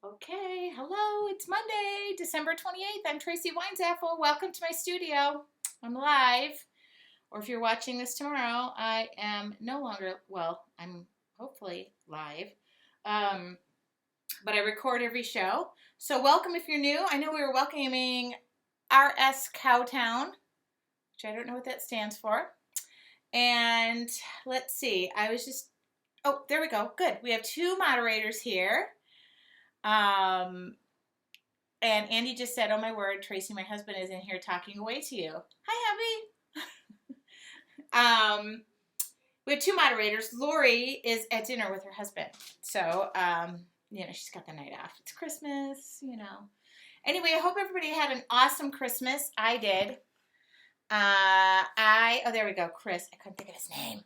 Okay, hello, it's Monday, December 28th. I'm Tracy Winesapple. Welcome to my studio. I'm live, or if you're watching this tomorrow, I am no longer, well, I'm hopefully live, um, but I record every show. So, welcome if you're new. I know we were welcoming RS Cowtown, which I don't know what that stands for. And let's see, oh, there we go. Good. We have two moderators here. Um, And Andy just said, "Oh my word, Tracy, my husband is in here talking away to you." Hi, hubby. We have two moderators. Lori is at dinner with her husband, so she's got the night off. It's Christmas. Anyway, I hope everybody had an awesome Christmas. I did. There we go, Chris. I couldn't think of his name.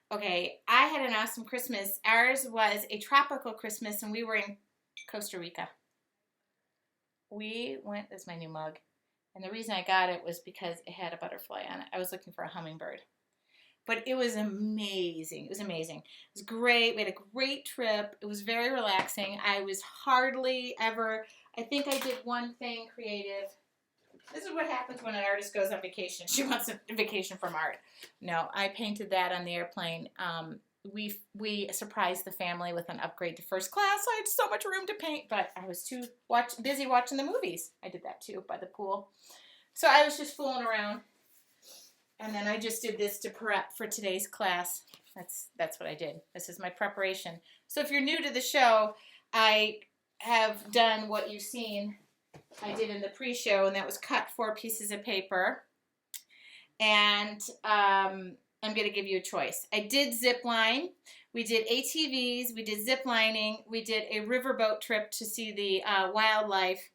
Okay, I had an awesome Christmas. Ours was a tropical Christmas, and we were in Costa Rica. This is my new mug. And the reason I got it was because it had a butterfly on it. I was looking for a hummingbird. But it was amazing. It was amazing. It was great. We had a great trip. It was very relaxing. I was hardly ever, I think I did one thing creative. This is what happens when an artist goes on vacation. She wants a vacation from art. No, I painted that on the airplane. We surprised the family with an upgrade to first class. I had so much room to paint, but I was too busy watching the movies. I did that too by the pool. So I was just fooling around. And then I just did this to prep for today's class. That's what I did. This is my preparation. So if you're new to the show, I have done what you've seen I did in the pre-show, and that was cut 4 pieces of paper. And I'm going to give you a choice. I did zip line. We did ATVs. We did zip lining. We did a riverboat trip to see the wildlife.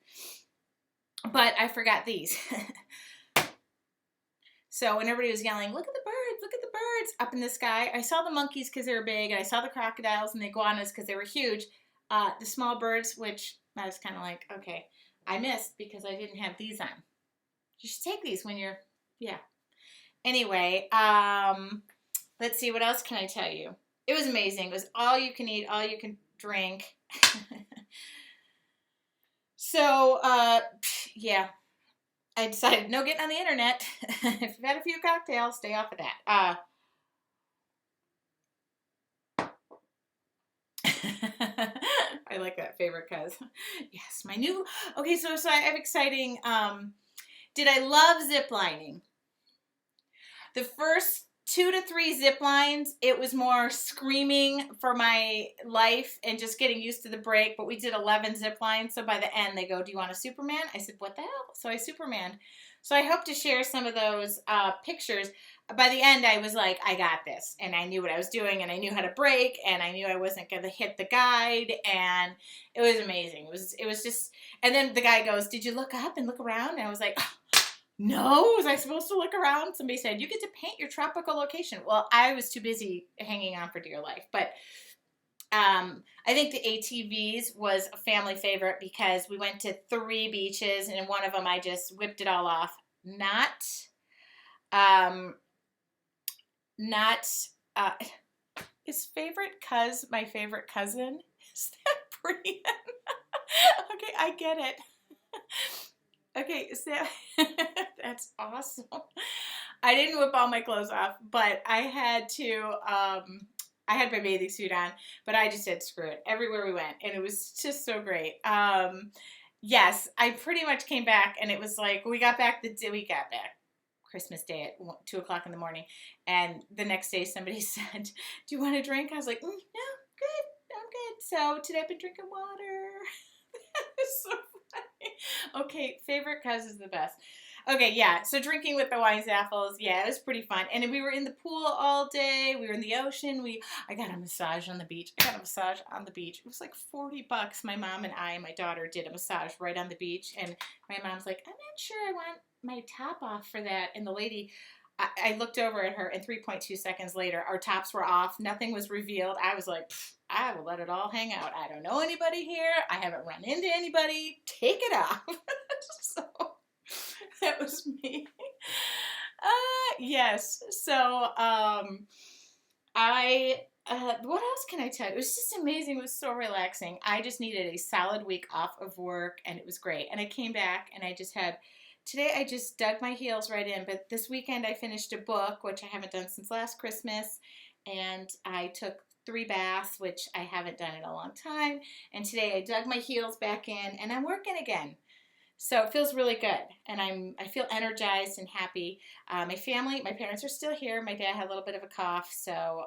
But I forgot these. So when everybody was yelling, "Look at the birds, look at the birds," up in the sky, I saw the monkeys because they were big, and I saw the crocodiles and the iguanas because they were huge. The small birds, which I was kind of like, okay, I missed because I didn't have these on. You should take these when you're, yeah. Anyway, let's see, what else can I tell you? It was amazing. It was all you can eat, all you can drink. So, yeah. I decided no getting on the internet. If you've had a few cocktails, stay off of that. I like that favorite cuz. Yes, my new. Okay, so I have exciting. Did I love zip lining? The first 2 to 3 zip lines, it was more screaming for my life and just getting used to the break. But we did 11 zip lines. So by the end, they go, "Do you want a Superman?" I said, "What the hell?" So I Superman. So I hope to share some of those pictures. By the end, I was like, I got this. And I knew what I was doing, and I knew how to break, and I knew I wasn't going to hit the guide. And it was amazing. It was just, and then the guy goes, "Did you look up and look around?" And I was like, oh, no, was I supposed to look around? Somebody said, "You get to paint your tropical location." Well, I was too busy hanging on for dear life. But I think the ATVs was a family favorite because we went to 3 beaches, and in one of them I just whipped it all off. Um, not, his favorite my favorite cousin? Is that Brian? Okay, I get it. Okay, so that's awesome. I didn't whip all my clothes off, but I had my bathing suit on, but I just said screw it everywhere we went, and it was just so great. Yes, I pretty much came back, and it was like we got back Christmas Day at 2 o'clock in the morning, and the next day somebody said, "Do you want a drink?" I was like, "No, good, I'm good." So today I've been drinking water. That was so funny. Okay, favorite cuz is the best. Okay, yeah, so drinking with the Winesapples, yeah, it was pretty fun. And we were in the pool all day. We were in the ocean. I got a massage on the beach. It was like $40. My mom and my daughter did a massage right on the beach. And my mom's like, "I'm not sure I want my top off for that." And the lady, I looked over at her, and 3.2 seconds later, our tops were off. Nothing was revealed. I was like, I will let it all hang out. I don't know anybody here. I haven't run into anybody. Take it off. So that was me. Yes. So I What else can I tell you? It was just amazing. It was so relaxing. I just needed a solid week off of work, and it was great. And I came back, and today I just dug my heels right in. But this weekend I finished a book, which I haven't done since last Christmas, and I took 3 baths, which I haven't done in a long time. And today I dug my heels back in, and I'm working again. So it feels really good, and I feel energized and happy. My parents are still here. My dad had a little bit of a cough, so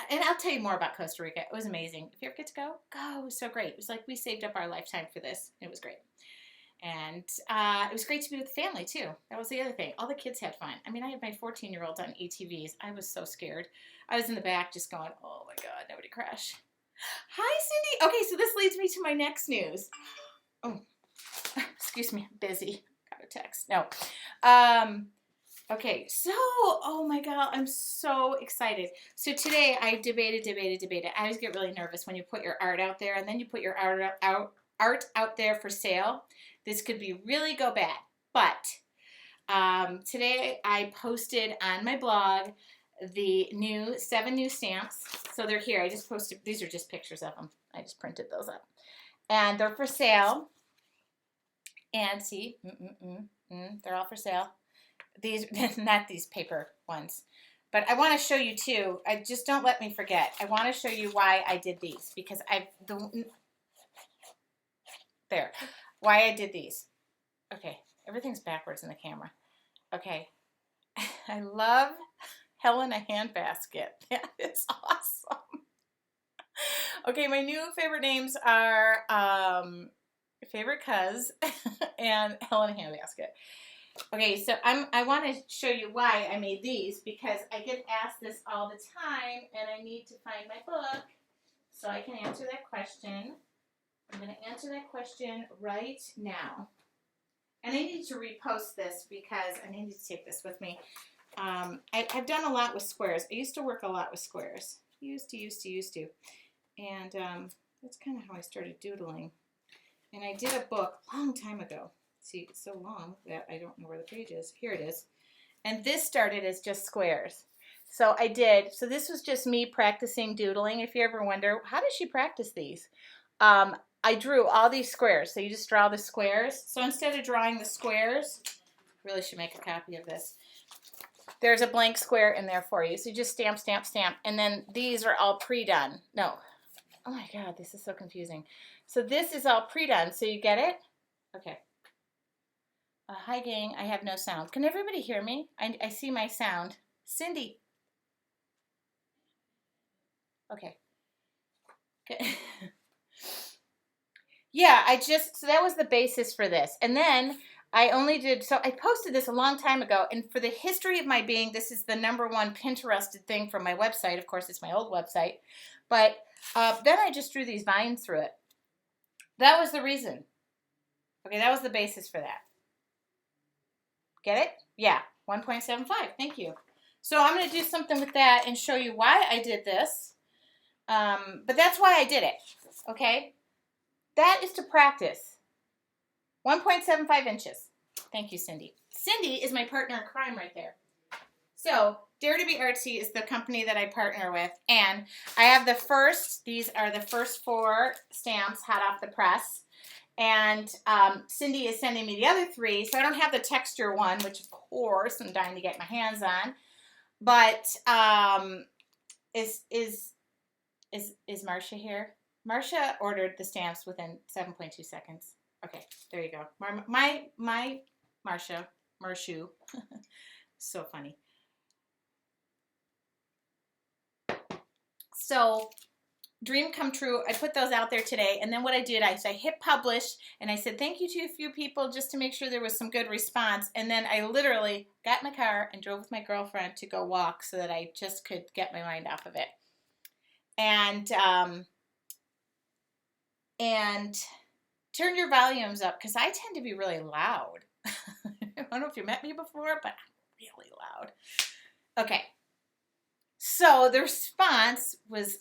and I'll tell you more about Costa Rica. It was amazing. If you ever get to go, go. It was so great. It was like we saved up our lifetime for this. It was great. And it was great to be with the family, too. That was the other thing. All the kids had fun. I mean, I had my 14-year-olds on ATVs. I was so scared. I was in the back just going, oh, my God, nobody crash. Hi, Cindy. Okay, so this leads me to my next news. Oh, excuse me. I'm busy. Got a text. No. Okay, so, oh my God, I'm so excited. So today I debated. I always get really nervous when you put your art out there and then you put your art out there for sale. This could really go bad. But today I posted on my blog the 7 new stamps. So they're here. I just posted, these are just pictures of them. I just printed those up. And they're for sale. And see, they're all for sale. These, not these paper ones, but I want to show you too. I just don't let me forget. I want to show you why I did these because why I did these. Okay, everything's backwards in the camera. Okay, I love Helena handbasket. That is awesome. Okay, my new favorite names are Favorite Cuz and Helena handbasket. Okay, so I want to show you why I made these because I get asked this all the time and I need to find my book so I can answer that question. I'm going to answer that question right now. And I need to repost this because I need to take this with me. I've done a lot with squares. I used to work a lot with squares. Used to. And that's kind of how I started doodling. And I did a book a long time ago. See, it's so long that I don't know where the page is. Here it is. And this started as just squares. So this was just me practicing doodling. If you ever wonder, how does she practice these? I drew all these squares. So you just draw the squares. So instead of drawing the squares, really should make a copy of this. There's a blank square in there for you. So you just stamp. And then these are all pre-done. No. Oh my God, this is so confusing. So this is all pre-done. So you get it? Okay. Hi, gang. I have no sound. Can everybody hear me? I see my sound. Cindy. Okay. Yeah, so that was the basis for this. And then I posted this a long time ago. And for the history of my being, this is the #1 Pinterested thing from my website. Of course, it's my old website. But then I just drew these vines through it. That was the reason. Okay, that was the basis for that. Get it? Yeah, 1.75. Thank you. So I'm going to do something with that and show you why I did this. But that's why I did it. Okay? That is to practice. 1.75 inches. Thank you, Cindy. Cindy is my partner in crime right there. So Dare to Be Artsy is the company that I partner with. And I have these are the first 4 stamps hot off the press. And Cindy is sending me the other 3, so I don't have the texture one, which of course I'm dying to get my hands on. But is Marcia here? Marcia ordered the stamps within 7.2 seconds. Okay, there you go. My Marcia, so funny. So. Dream come true. I put those out there today, and then what I did, I hit publish, and I said thank you to a few people just to make sure there was some good response, and then I literally got in my car and drove with my girlfriend to go walk so that I just could get my mind off of it. And turn your volumes up, because I tend to be really loud. I don't know if you met me before, but I'm really loud. Okay. So the response was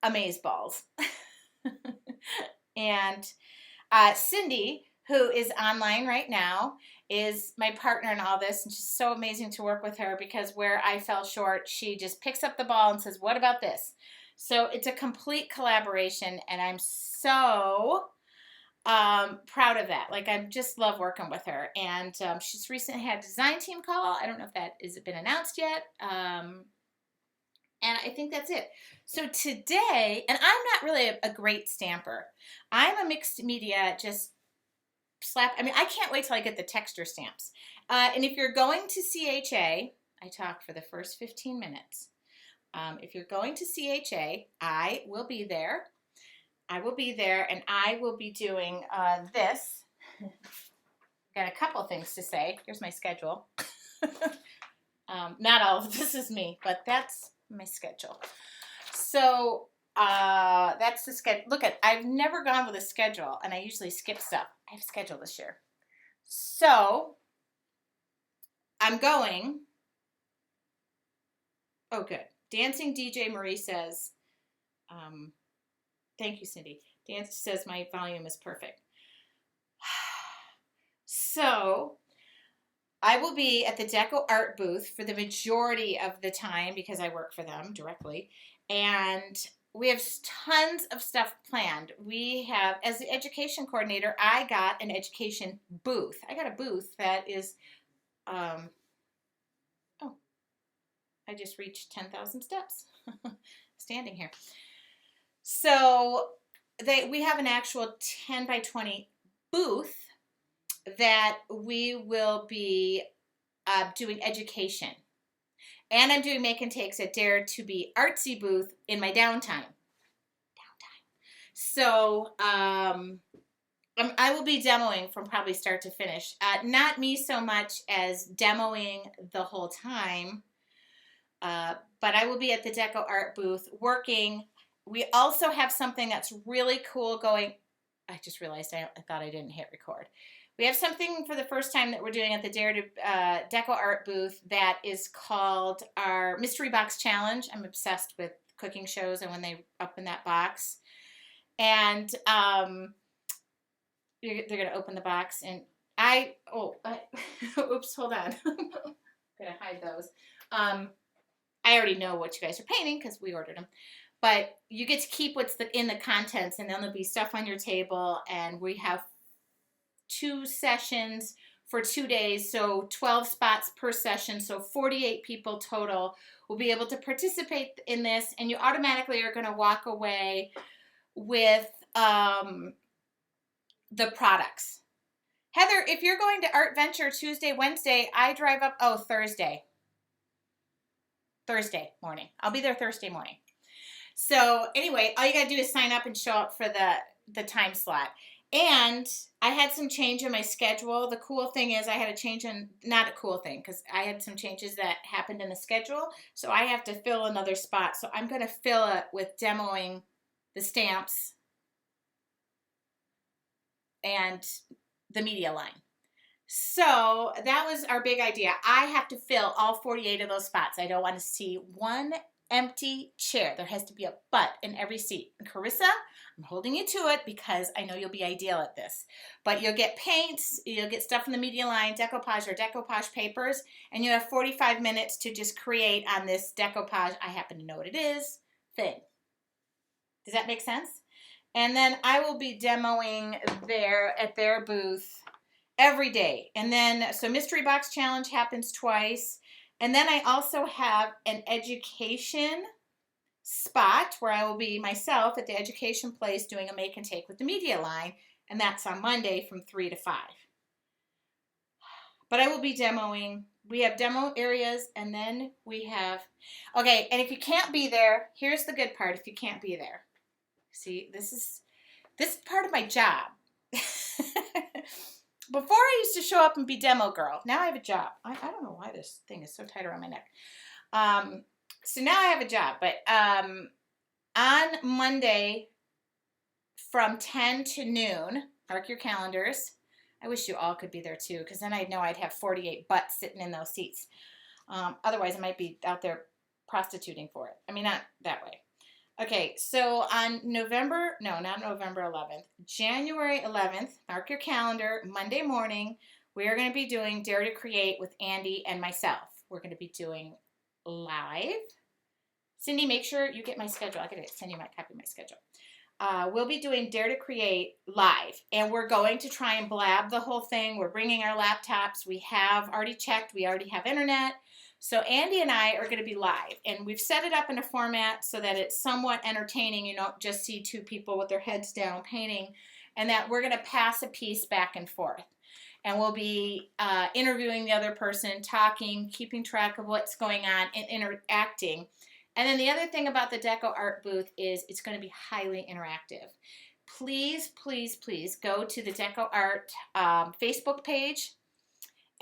amazeballs. And Cindy, who is online right now, is my partner in all this, and she's so amazing to work with her because where I fell short, she just picks up the ball and says, "What about this?" So it's a complete collaboration, and I'm so proud of that. Like, I just love working with her. And she's recently had a design team call. I don't know if that has been announced yet. And I think that's it. So today, and I'm not really a great stamper. I'm a mixed media, just slap. I mean, I can't wait till I get the texture stamps. And if you're going to CHA, I talk for the first 15 minutes. If you're going to CHA, I will be there. I will be there, and I will be doing this. Got a couple things to say. Here's my schedule. Not all of this is me, but that's my schedule. So that's the schedule. Look, I've never gone with a schedule, and I usually skip stuff. I have a schedule this year. So I'm going. Oh, good. Dancing DJ Marie says, thank you, Cindy. Dance says my volume is perfect. So I will be at the Deco Art booth for the majority of the time because I work for them directly. And we have tons of stuff planned. We have, as the education coordinator, I got an education booth. I got a booth that is, I just reached 10,000 steps standing here. So we have an actual 10 by 20 booth that we will be doing education. And I'm doing make and takes at Dare to Be Artsy booth in my downtime. So I will be demoing from probably start to finish. Not me so much as demoing the whole time, but I will be at the Deco Art booth working. We also have something that's really cool going. I just realized I thought I didn't hit record. We have something for the first time that we're doing at the Dare to Deco Art booth that is called our Mystery Box Challenge. I'm obsessed with cooking shows and when they open that box. And they're going to open the box. And oops, hold on. I'm going to hide those. I already know what you guys are painting because we ordered them. But you get to keep what's in the contents, and then there'll be stuff on your table. And we have 2 sessions for 2 days, so 12 spots per session, so 48 people total will be able to participate in this, and you automatically are going to walk away with the products. Heather, if you're going to Art Venture Tuesday, Wednesday, I drive up, Thursday morning. I'll be there Thursday morning. So anyway, all you got to do is sign up and show up for the time slot. And I had some change in my schedule. The cool thing is I had a change in, not a cool thing, because I had some changes that happened in the schedule. So I have to fill another spot. So I'm going to fill it with demoing the stamps and the media line. So that was our big idea. I have to fill all 48 of those spots. I don't want to see one empty chair. There has to be a butt in every seat. And Carissa, I'm holding you to it because I know you'll be ideal at this. But you'll get paints, you'll get stuff in the media line, decoupage or decoupage papers, and you have 45 minutes to just create on this decoupage, I happen to know what it is, thing. Does that make sense? And then I will be demoing there at their booth every day. And then, so Mystery Box Challenge happens twice. And then I also have an education spot where I will be myself at the education place doing a make and take with the media line. And that's on Monday from 3 to 5. But I will be demoing. We have demo areas, and then we have, okay, and if you can't be there, here's the good part if you can't be there. See, this is part of my job. Before I used to show up and be demo girl. Now I have a job. I don't know why this thing is so tight around my neck. So now I have a job. But on Monday from 10 to noon, mark your calendars. I wish you all could be there too, because then I'd know I'd have 48 butts sitting in those seats. Otherwise, I might be out there prostituting for it. I mean, not that way. Okay, so on not November 11th, January 11th, mark your calendar, Monday morning, we are going to be doing Dare to Create with Andy and myself. We're going to be doing live. Cindy, make sure you get my schedule. I got to send you my copy of my schedule. We'll be doing Dare to Create live, and we're going to try and blab the whole thing. We're bringing our laptops. We have already checked. We already have internet. So Andy and I are going to be live, and we've set it up in a format so that it's somewhat entertaining. You don't just see two people with their heads down painting, and that we're going to pass a piece back and forth. And we'll be interviewing the other person, talking, keeping track of what's going on, and interacting. And then the other thing about the Deco Art booth is it's going to be highly interactive. Please, please, please go to the Deco Art Facebook page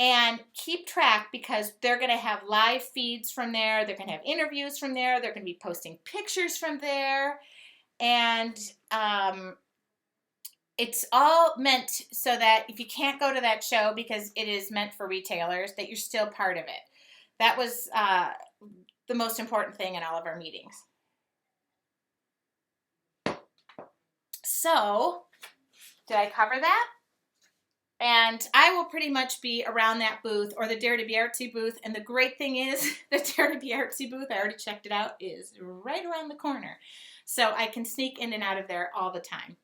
and keep track, because they're going to have live feeds from there. They're going to have interviews from there. They're going to be posting pictures from there. And it's all meant so that if you can't go to that show because it is meant for retailers, that you're still part of it. That was the most important thing in all of our meetings. So, did I cover that? And I will pretty much be around that booth, or the Dare to Be Artsy booth. And the great thing is, the Dare to Be Artsy booth, I already checked it out, is right around the corner. So I can sneak in and out of there all the time.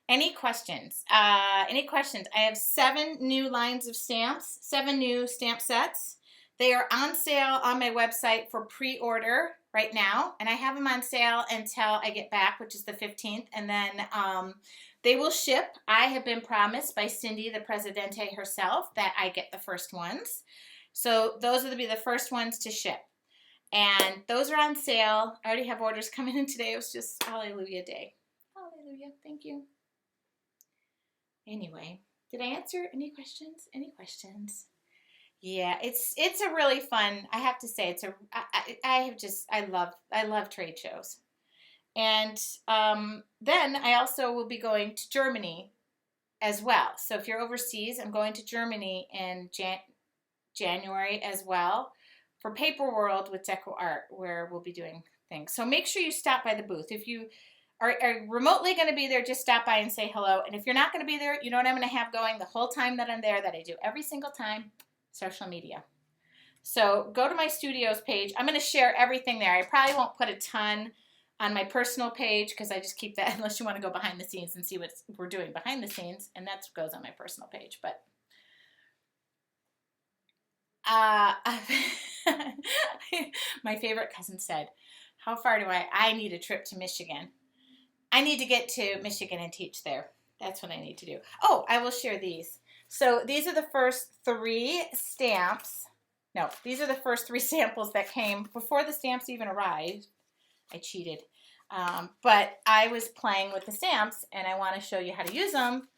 Any questions? Any questions? I have 7 new lines of stamps, 7 new stamp sets. They are on sale on my website for pre-order right now. And I have them on sale until I get back, which is the 15th. And then they will ship. I have been promised by Cindy, the Presidente herself, that I get the first ones. So those will be the first ones to ship. And those are on sale. I already have orders coming in today. It was just hallelujah day. Hallelujah. Thank you. Anyway, did I answer any questions? Any questions? Yeah, it's a really fun. I have to say, I love trade shows. And then I also will be going to Germany as well. So if you're overseas, I'm going to Germany in January as well for Paper World with Deco Art, where we'll be doing things. So make sure you stop by the booth. If you are remotely going to be there, just stop by and say hello. And if you're not going to be there, you know what I'm going to have going the whole time that I'm there, that I do every single time? Social media. So go to my studios page. I'm going to share everything there. I probably won't put a ton on my personal page, because I just keep that, unless you want to go behind the scenes and see what we're doing behind the scenes, and that goes on my personal page. But my favorite cousin said, how far do I need a trip to Michigan. I need to get to Michigan and teach there. That's what I need to do. Oh, I will share these. So these are the first 3 stamps. No, these are the first 3 samples that came before the stamps even arrived. I cheated. But I was playing with the stamps, and I want to show you how to use them.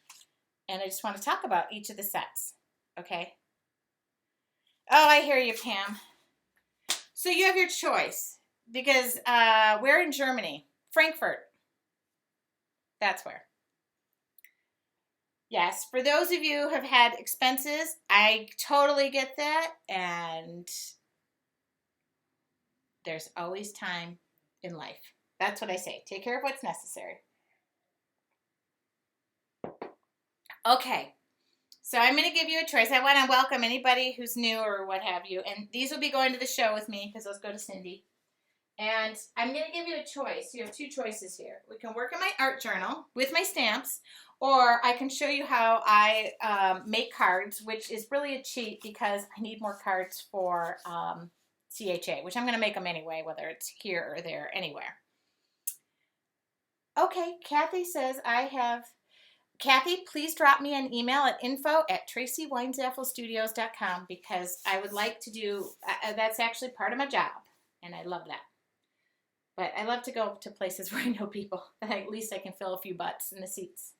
And I just want to talk about each of the sets. Okay? Oh, I hear you, Pam. So you have your choice, because we're in Germany. Frankfurt. That's where. Yes, for those of you who have had expenses, I totally get that, and there's always time in life. That's what I say. Take care of what's necessary. Okay, so I'm going to give you a choice. I want to welcome anybody who's new or what have you, and these will be going to the show with me, because those go to Cindy. And I'm going to give you a choice. You have 2 choices here. We can work in my art journal with my stamps, or I can show you how I make cards, which is really a cheat, because I need more cards for CHA, which I'm going to make them anyway, whether it's here or there, anywhere. Okay, Kathy says Kathy, please drop me an email at info@tracyweinzaffelstudios.com, because I would like to do, that's actually part of my job, and I love that. But I love to go to places where I know people. At least I can fill a few butts in the seats.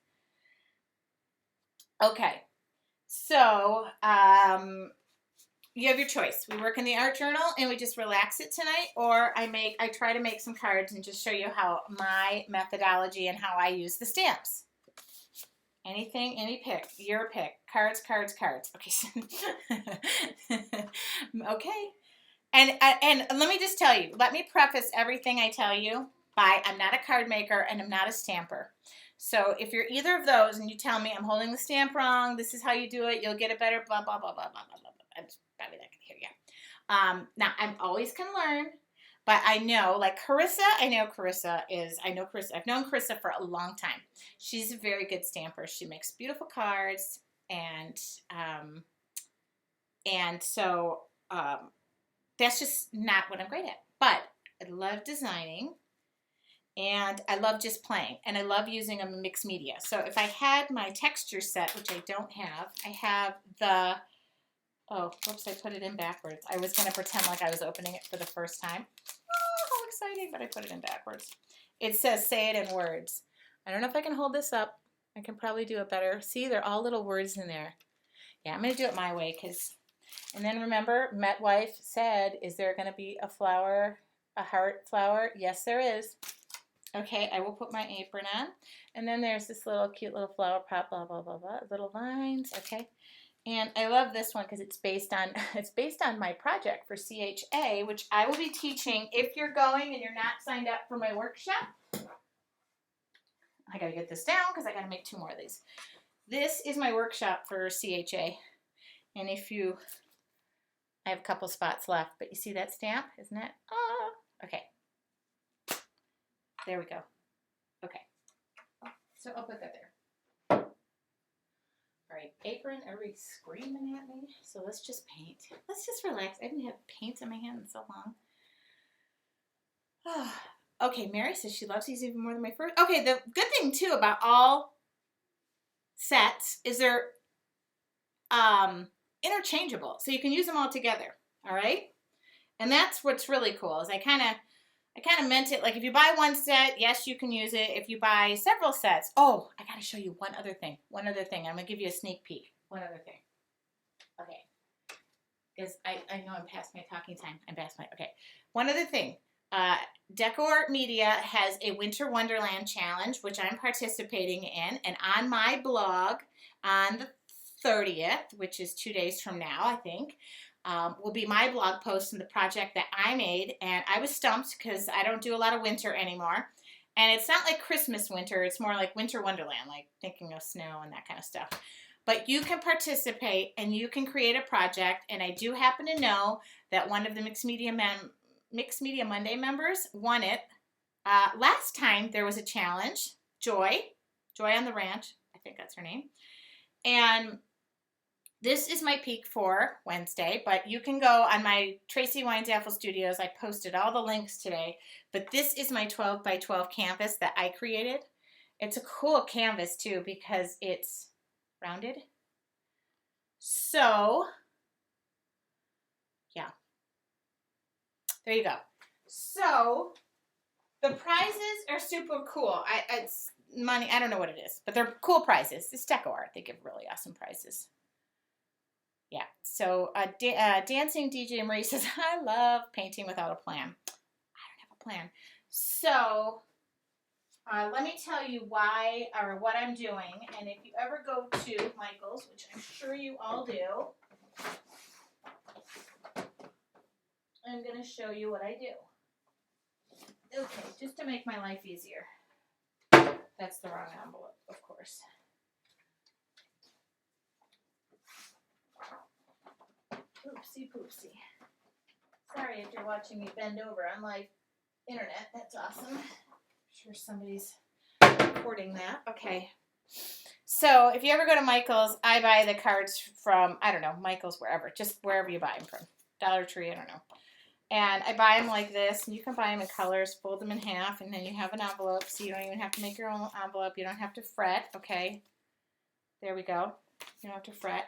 Okay, so you have your choice. We work in the art journal and we just relax it tonight, or I try to make some cards and just show you how my methodology and how I use the stamps. Anything, any pick, your pick. Cards, cards, cards. Okay. Okay. And let me just tell you, let me preface everything I tell you I'm not a card maker and I'm not a stamper. So if you're either of those and you tell me I'm holding the stamp wrong, this is how you do it, you'll get it better, blah, blah, blah, blah, blah, blah, blah. I'm probably not going to hear you. Now, I'm always going to learn, but I know, like Carissa, I've known Carissa for a long time. She's a very good stamper. She makes beautiful cards, and so that's just not what I'm great at. But I love designing, and I love just playing, and I love using a mixed media. So if I had my texture set, which I don't have, I have the, oh, whoops, I put it in backwards. I was going to pretend like I was opening it for the first time. Oh, how exciting, but I put it in backwards. It says, say it in words. I don't know if I can hold this up. I can probably do it better. See, they're all little words in there. Yeah, I'm going to do it my way, because, and then remember, Metwife said, is there going to be a flower, a heart flower? Yes, there is. Okay, I will put my apron on. And then there's this little cute little flower pot, blah, blah, blah, blah, little vines, okay? And I love this one because it's based on my project for CHA, which I will be teaching if you're going and you're not signed up for my workshop. I got to get this down because I got to make 2 more of these. This is my workshop for CHA. And I have a couple spots left, but you see that stamp, isn't it? Oh, okay. There we go. Okay. So I'll put that there. All right, apron, everybody's screaming at me. So let's just paint. Let's just relax. I didn't have paint in my hand in so long. Okay, Mary says she loves these even more than my first. Okay, the good thing too about all sets is they're interchangeable. So you can use them all together. All right? And that's what's really cool is I kind of meant it like if you buy one set, yes, you can use it. If you buy several sets, oh, I got to show you one other thing. I'm going to give you a sneak peek. One other thing. Okay. Because I know I'm past my talking time. Okay. One other thing. Decor Media has a Winter Wonderland challenge, which I'm participating in. And on my blog on the 30th, which is 2 days from now, I think, will be my blog post on the project that I made. And I was stumped because I don't do a lot of winter anymore. And it's not like Christmas winter. It's more like Winter Wonderland, like thinking of snow and that kind of stuff. But you can participate and you can create a project. And I do happen to know that one of the Mixed Media Monday members won it. Last time there was a challenge. Joy on the Ranch. I think that's her name. And this is my peak for Wednesday, but you can go on my Tracy Weinsaffel Studios. I posted all the links today, but this is my 12 by 12 canvas that I created. It's a cool canvas too because it's rounded. So, yeah, there you go. So, the prizes are super cool. It's money, I don't know what it is, but they're cool prizes. It's deco art. They give really awesome prizes. Yeah, so Dancing DJ Marie says, I love painting without a plan. I don't have a plan. So let me tell you why or what I'm doing. And if you ever go to Michael's, which I'm sure you all do, I'm going to show you what I do. Okay, just to make my life easier. That's the wrong envelope, of course. Oopsie poopsie. Sorry if you're watching me bend over on live internet. That's awesome. I'm sure somebody's recording that. Okay. So if you ever go to Michael's, I buy the cards from, I don't know, Michael's, wherever. Just wherever you buy them from. Dollar Tree, I don't know. And I buy them like this. And you can buy them in colors, fold them in half, and then you have an envelope. So you don't even have to make your own envelope. You don't have to fret. Okay. There we go. You don't have to fret.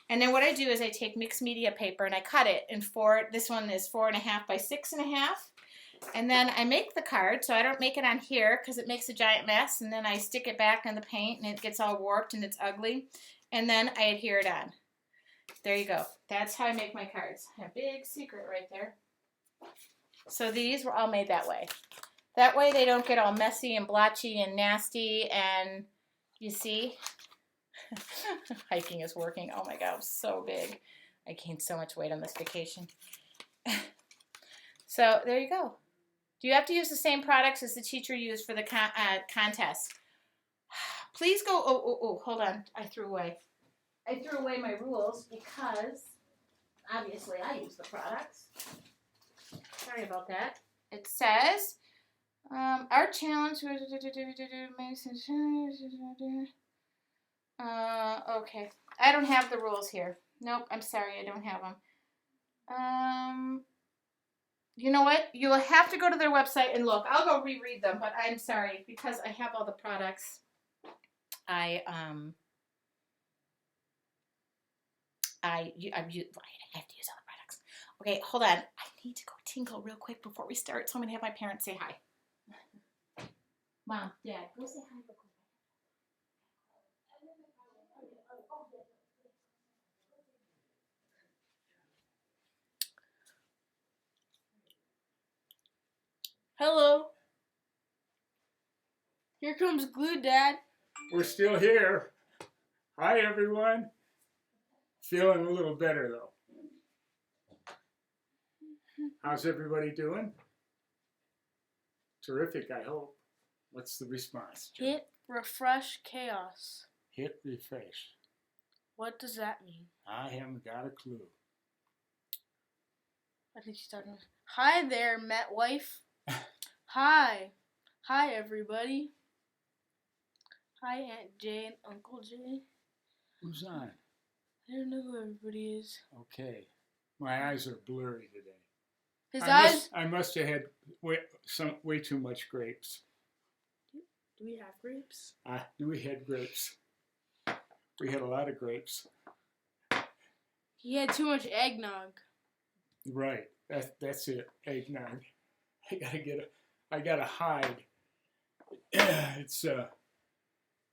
And then what I do is I take mixed media paper and I cut it in 4. This one is 4.5 by 6.5. And then I make the card, so I don't make it on here because it makes a giant mess. And then I stick it back in the paint and it gets all warped and it's ugly. And then I adhere it on. There you go. That's how I make my cards. A big secret right there. So these were all made that way. That way they don't get all messy and blotchy and nasty. And you see? Hiking is working. Oh my God, I'm so big. I gained so much weight on this vacation. So there you go. Do you have to use the same products as the teacher used for the contest? Please go. Oh, hold on. I threw away my rules because obviously I use the products. Sorry about that. It says, our challenge. Okay. I don't have the rules here. Nope, I'm sorry, I don't have them. You know what? You'll have to go to their website and look. I'll go reread them, but I'm sorry because I have all the products. I have to use all the products. Okay, hold on. I need to go tinkle real quick before we start, so I'm gonna have my parents say hi. Mom, Dad, go say hi real quick. Hello. Here comes glue, Dad. We're still here. Hi, everyone. Feeling a little better, though. How's everybody doing? Terrific, I hope. What's the response, Joe? Hit refresh chaos. Hit refresh. What does that mean? I haven't got a clue. I think she's talking. Hi there, Met Wife. Hi. Hi, everybody. Hi, Aunt Jay and Uncle Jay. Who's on? I don't know who everybody is. Okay. My eyes are blurry today. His eyes. I must have had way too much grapes. Do we have grapes? We had grapes. We had a lot of grapes. He had too much eggnog. Right. That's it. Eggnog. I gotta hide. It's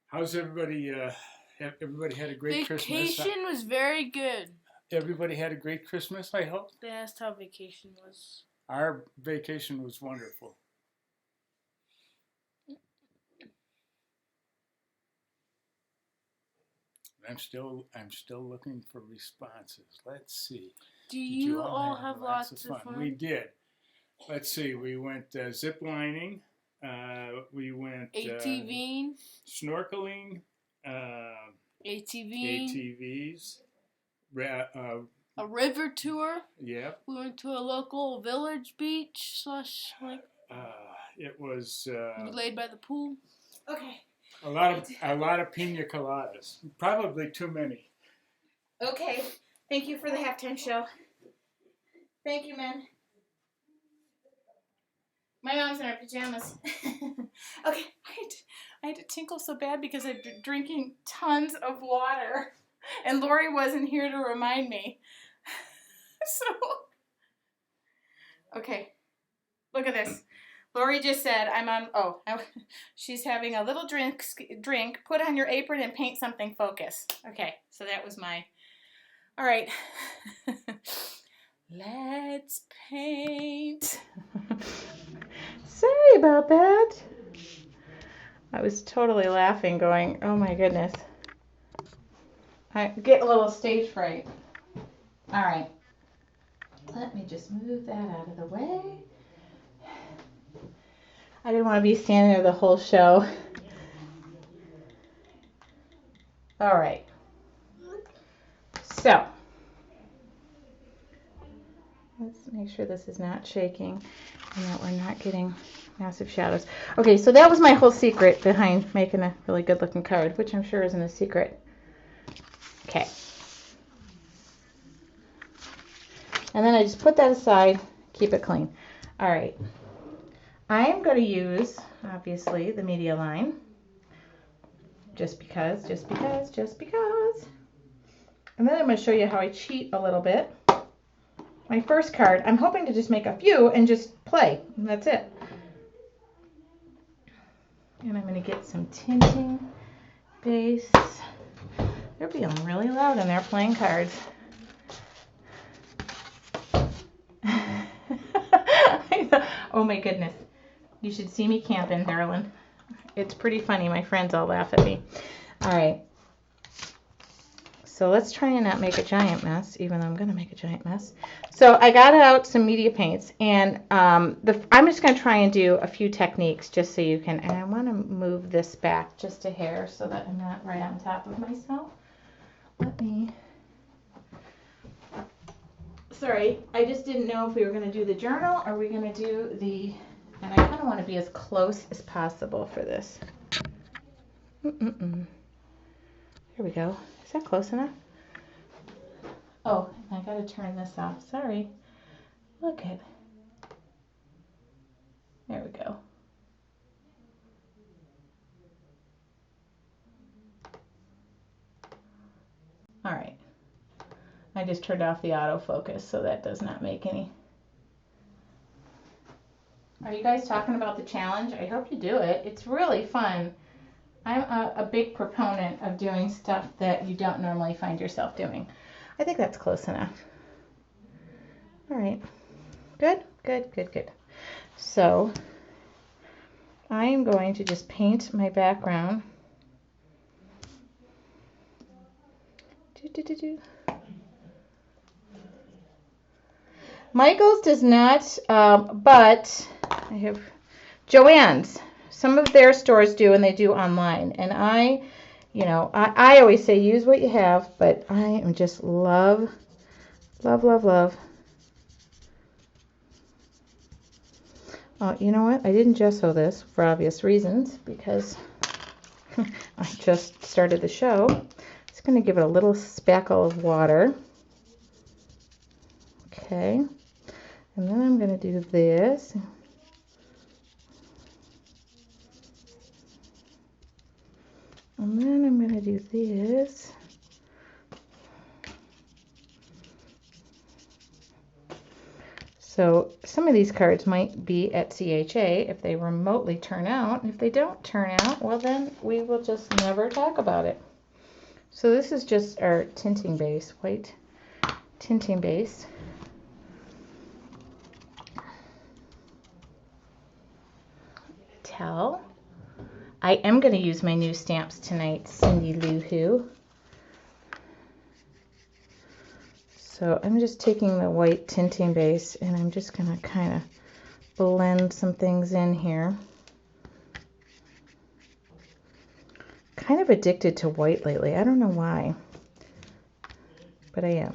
how's everybody? Everybody had a great Christmas. Vacation was very good. Everybody had a great Christmas, I hope. They asked how vacation was. Our vacation was wonderful. I'm still looking for responses. Let's see. Did you all have lots of fun? We did. Let's see. We went zip lining. We went ATVing. Snorkeling. ATVs. A river tour. Yep. We went to a local village beach / It was. We laid by the pool. Okay. A lot of pina coladas. Probably too many. Okay. Thank you for the halftime show. Thank you, man. My mom's in her pajamas. Okay, I had to tinkle so bad because I've been drinking tons of water, and Lori wasn't here to remind me. So, okay, look at this. Lori just said she's having a little drink. Put on your apron and paint something focus. Okay, so that was all right. Let's paint. Sorry about that. I was totally laughing going, oh my goodness. I get a little stage fright. All right. Let me just move that out of the way. I didn't want to be standing there the whole show. All right. So, let's make sure this is not shaking and that we're not getting massive shadows. Okay, so that was my whole secret behind making a really good looking card, which I'm sure isn't a secret. Okay. And then I just put that aside, keep it clean. All right. I am going to use, obviously, the media line. Just because. And then I'm going to show you how I cheat a little bit. My first card, I'm hoping to just make a few and just play. And that's it. And I'm going to get some tinting base. They're being really loud and they're playing cards. Oh my goodness. You should see me camping, darling. It's pretty funny. My friends all laugh at me. All right. So let's try and not make a giant mess, even though I'm going to make a giant mess. So I got out some media paints, and I'm just going to try and do a few techniques just so you can, and I want to move this back just a hair so that I'm not right on top of myself. Sorry, I just didn't know if we were going to do the journal or we're going to do and I kind of want to be as close as possible for this. Here we go. Is that close enough? Oh, I got to turn this off. Sorry. Look at. There we go. All right. I just turned off the autofocus, so that does not make any. Are you guys talking about the challenge? I hope you do it. It's really fun. I'm a big proponent of doing stuff that you don't normally find yourself doing. I think that's close enough. All right. Good, good, good, good. So I am going to just paint my background. Michael's does not, but I have Joann's. Some of their stores do, and they do online. And I always say use what you have, but I am just love. You know what? I didn't gesso this for obvious reasons because I just started the show. Just going to give it a little spackle of water. Okay. And then I'm going to do this. And then I'm going to do this. So some of these cards might be at CHA if they remotely turn out. And if they don't turn out, well then we will just never talk about it. So this is just our tinting base, white tinting base. Tell. I am going to use my new stamps tonight, Cindy Lou Who. So I'm just taking the white tinting base and I'm just going to kind of blend some things in here. Kind of addicted to white lately. I don't know why, but I am.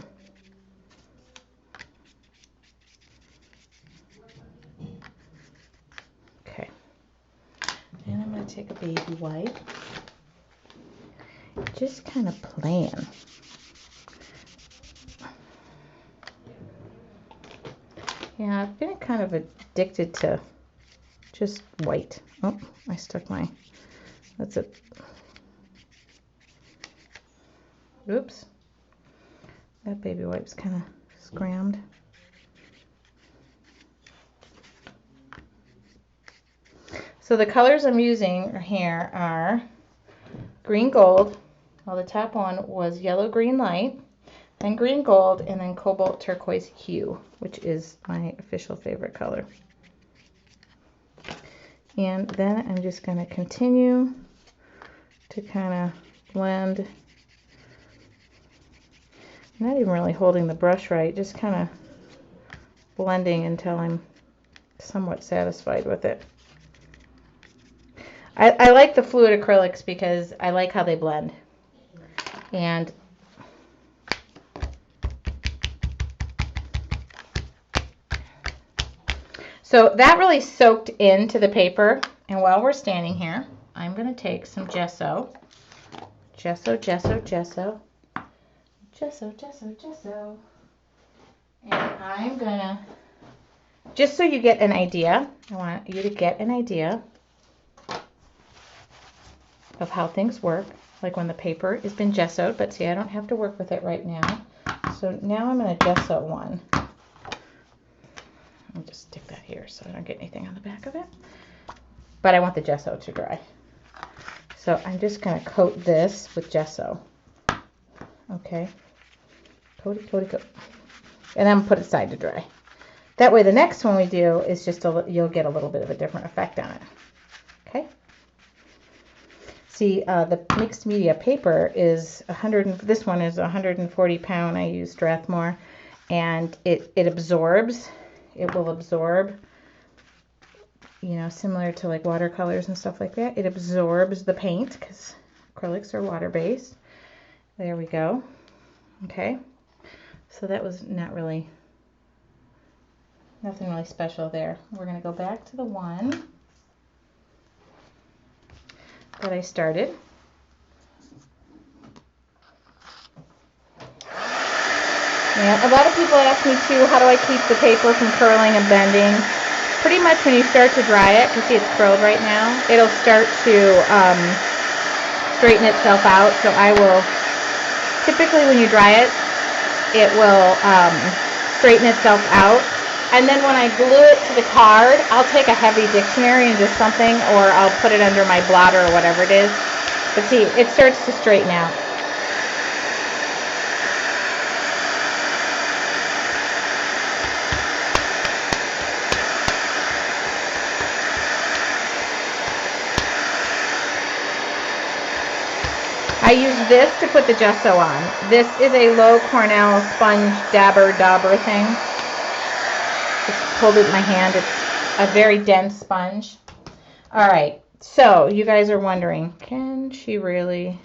Okay. And I'm going to take a baby white. Just kind of playing. Yeah, I've been kind of addicted to just white. Oh, I stuck my, that's it. Oops. That baby wipe's kind of scrammed. So the colors I'm using here are green gold. Well, the top one was yellow green light, then green gold, and then cobalt turquoise hue, which is my official favorite color. And then I'm just going to continue to kind of blend. I'm not even really holding the brush right, just kind of blending until I'm somewhat satisfied with it. I like the fluid acrylics because I like how they blend. And so that really soaked into the paper. And while we're standing here, I'm going to take some gesso. Gesso, gesso, gesso. Gesso, gesso, gesso. And I'm going to, just so you get an idea, I want you to get an idea of how things work, like when the paper has been gessoed, but see, I don't have to work with it right now. So now I'm going to gesso one. I'll just stick that here so I don't get anything on the back of it. But I want the gesso to dry. So I'm just going to coat this with gesso. Okay. Coat it, coat it, coat it. And then put it aside to dry. That way the next one we do is just, you'll get a little bit of a different effect on it. Okay. See, the mixed media paper is this one is 140 pound. I use Strathmore, and it absorbs. It will absorb, similar to like watercolors and stuff like that. It absorbs the paint because acrylics are water-based. There we go. Okay. So that was nothing really special there. We're going to go back to the one that I started. And a lot of people ask me too, how do I keep the paper from curling and bending? Pretty much when you start to dry it, you see it's curled right now, it'll start to straighten itself out. So I will, typically when you dry it, it will straighten itself out. And then when I glue it to the card, I'll take a heavy dictionary and just something, or I'll put it under my blotter or whatever it is. But see, it starts to straighten out. I use this to put the gesso on. This is a low Cornell sponge dauber thing. Just hold it in my hand. It's a very dense sponge. All right, so you guys are wondering, can she really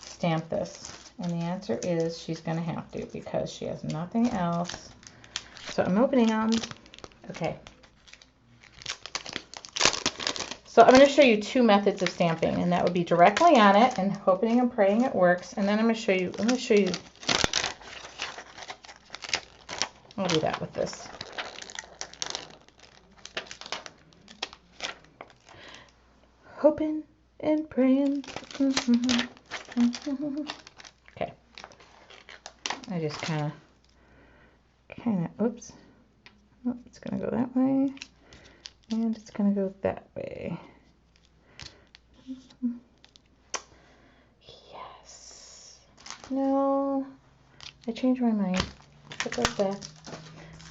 stamp this? And the answer is she's going to have to, because she has nothing else. So I'm opening them. Okay. So I'm going to show you two methods of stamping, and that would be directly on it and hoping and praying it works. And then I'm going to show you, I'll do that with this. Hoping and praying. Okay. I just kind of, oops. Oh, it's going to go that way. And it's going to go that way. Yes. No. I changed my mind. Put those back.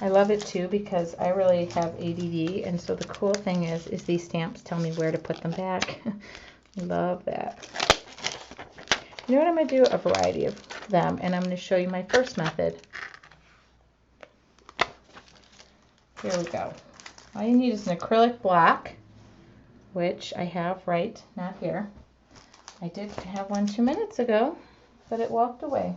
I love it too because I really have ADD. And so the cool thing is these stamps tell me where to put them back. I love that. You know what I'm going to do? A variety of them. And I'm going to show you my first method. Here we go. All you need is an acrylic block, which I have not here. I did have one 2 minutes ago, but it walked away.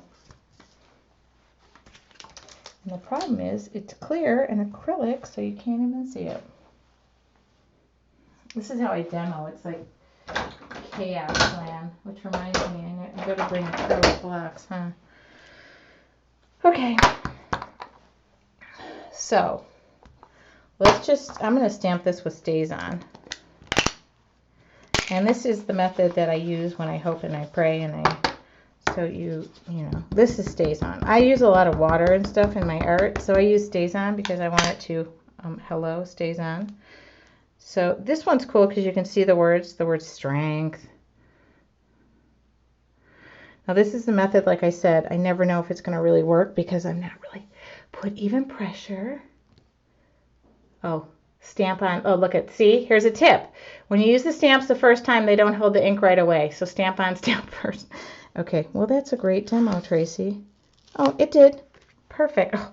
And the problem is it's clear and acrylic, so you can't even see it. This is how I demo. It's like chaos land, which reminds me, I better bring acrylic blocks, huh? Okay. So I'm going to stamp this with Stays On. And this is the method that I use when I hope and I pray, this is Stays On. I use a lot of water and stuff in my art, so I use Stays On because I want it to, hello, Stays On. So this one's cool because you can see the word strength. Now this is the method, like I said, I never know if it's going to really work because I'm not really put even pressure. Oh, stamp on. Oh, see, here's a tip. When you use the stamps the first time, they don't hold the ink right away. So stamp on, stamp first. Okay, well, that's a great demo, Tracy. Oh, it did. Perfect. Oh,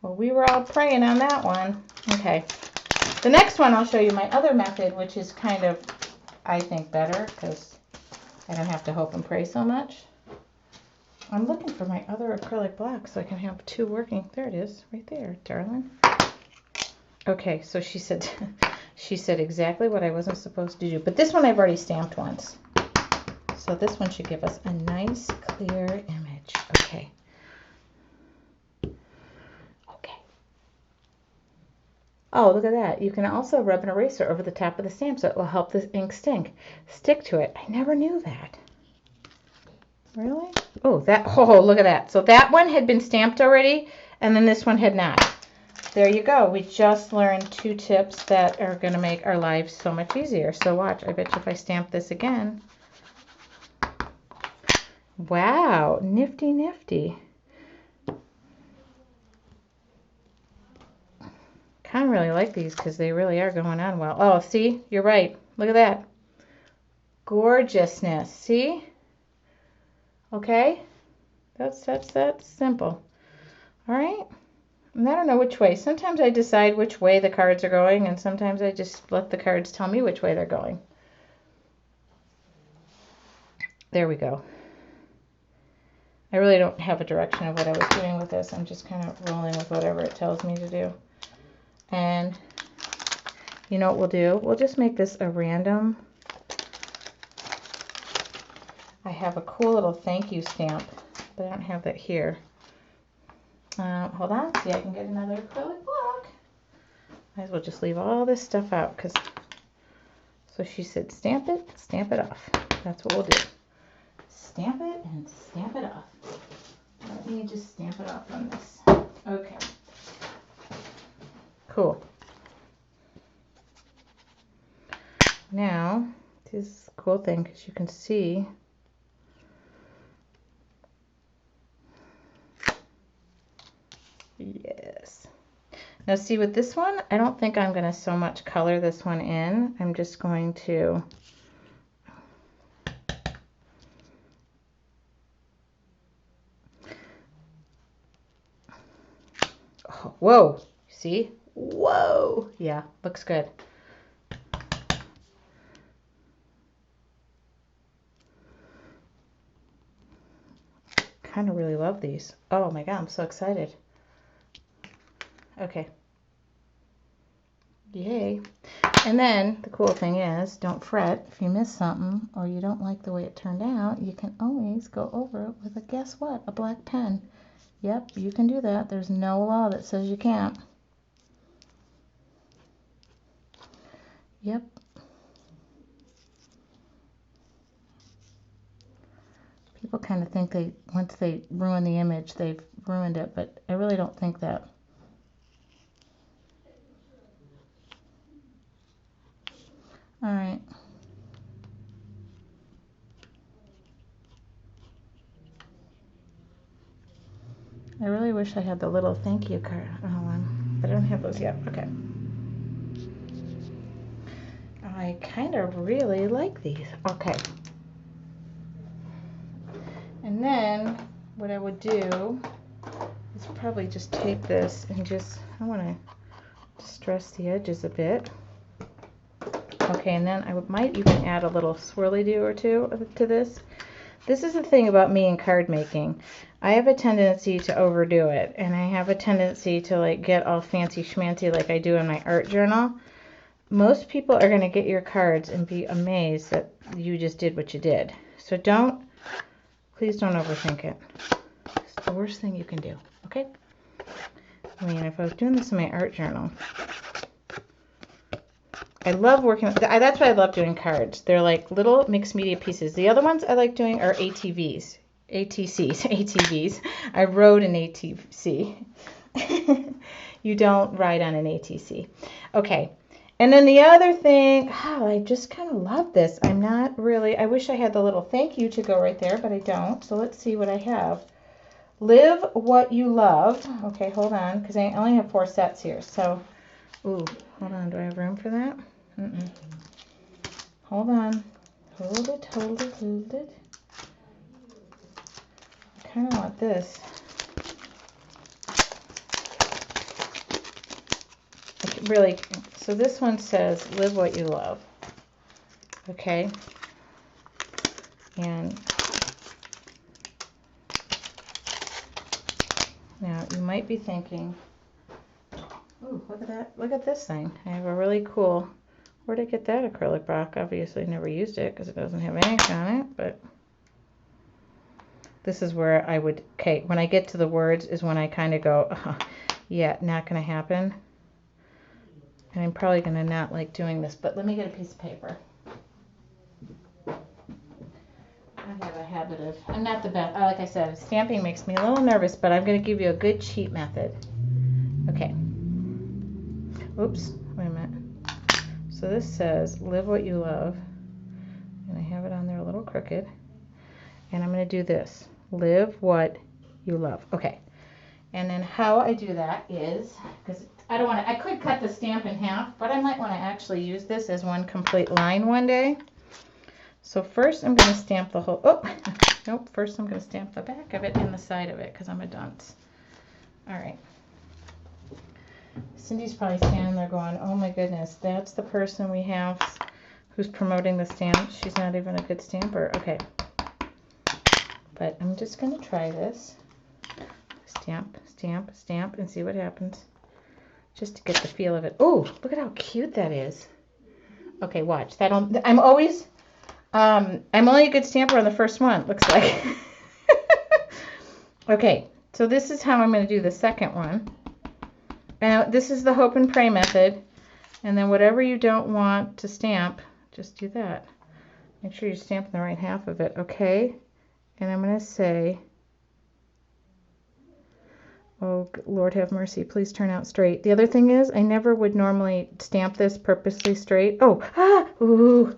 well, we were all praying on that one. Okay. The next one, I'll show you my other method, which is kind of, I think, better because I don't have to hope and pray so much. I'm looking for my other acrylic block so I can have two working. There it is, right there, darling. Okay, so she said exactly what I wasn't supposed to do. But this one I've already stamped once. So this one should give us a nice, clear image. Okay. Okay. Oh, look at that. You can also rub an eraser over the top of the stamp so it will help the ink stick to it. I never knew that. Really? Oh, look at that. So that one had been stamped already, and then this one had not. There you go. We just learned two tips that are going to make our lives so much easier. So watch. I bet you if I stamp this again. Wow. Nifty, nifty. Kind of really like these because they really are going on well. Oh, see? You're right. Look at that. gorgeousness. See? Okay? That's simple. All right? And I don't know which way. Sometimes I decide which way the cards are going, and sometimes I just let the cards tell me which way they're going. There we go. I really don't have a direction of what I was doing with this. I'm just kind of rolling with whatever it tells me to do. And you know what we'll do? We'll just make this a random. I have a cool little thank you stamp, but I don't have that here. Hold on, see, I can get another acrylic block. Might as well just leave all this stuff out, because so she said stamp it off. That's what we'll do. Stamp it and stamp it off. Let me just stamp it off on this. Okay. Cool. Now, this is a cool thing because you can see yes. Now see with this one, I don't think I'm going to so much color this one in. I'm just going to oh, whoa, see? Whoa. Yeah, looks good. Kind of really love these. Oh my God, I'm so excited. Okay. Yay. And then the cool thing is, don't fret if you miss something or you don't like the way it turned out, you can always go over it with a, guess what, a black pen. Yep, you can do that. There's no law that says you can't. Yep. People kind of think once they ruin the image, they've ruined it, but I really don't think that. All right. I really wish I had the little thank you card. But I don't have those yet. Okay. I kind of really like these. Okay. And then what I would do is probably just take this and I want to stress the edges a bit. Okay, and then I might even add a little swirly do or two to this. This is the thing about me and card making. I have a tendency to overdo it, and I have a tendency to like get all fancy schmancy like I do in my art journal. Most people are going to get your cards and be amazed that you just did what you did. So please don't overthink it. It's the worst thing you can do, okay? I mean, if I was doing this in my art journal, I love working, that's why I love doing cards. They're like little mixed media pieces. The other ones I like doing are ATVs. ATVs. I rode an ATC. You don't ride on an ATC. Okay. And then the other thing, I just kind of love this. I wish I had the little thank you to go right there, but I don't. So let's see what I have. Live what you love. Okay, hold on, because I only have 4 sets here. So, ooh, hold on. Do I have room for that? Hold on. Hold it. I kind of want this. Really, so this one says live what you love. Okay. And now you might be thinking, ooh, look at that. Look at this thing. I have a really cool, where'd I get that acrylic block? Obviously never used it because it doesn't have ink on it, but this is where when I get to the words is when I kind of go, yeah, not going to happen. And I'm probably going to not like doing this, but let me get a piece of paper. I have a habit of, I'm not the best, like I said, stamping makes me a little nervous, but I'm going to give you a good cheat method. Okay. Oops, wait a minute. So this says, live what you love. And I have it on there a little crooked. And I'm going to do this. Live what you love. Okay. And then how I do that is, because I could cut the stamp in half, but I might want to actually use this as one complete line one day. So first I'm going to stamp the whole, oh, nope, first I'm going to stamp the back of it and the side of it because I'm a dunce. All right. Cindy's probably standing there going, oh my goodness, that's the person we have who's promoting the stamp. She's not even a good stamper. Okay. But I'm just going to try this. Stamp, stamp, stamp, and see what happens. Just to get the feel of it. Oh, look at how cute that is. Okay, watch. I'm only a good stamper on the first one, looks like. Okay, so this is how I'm going to do the second one. Now, this is the hope and pray method. And then whatever you don't want to stamp, just do that. Make sure you're stamping the right half of it, okay? And I'm going to say, oh, Lord have mercy, please turn out straight. The other thing is, I never would normally stamp this purposely straight. Oh, ooh.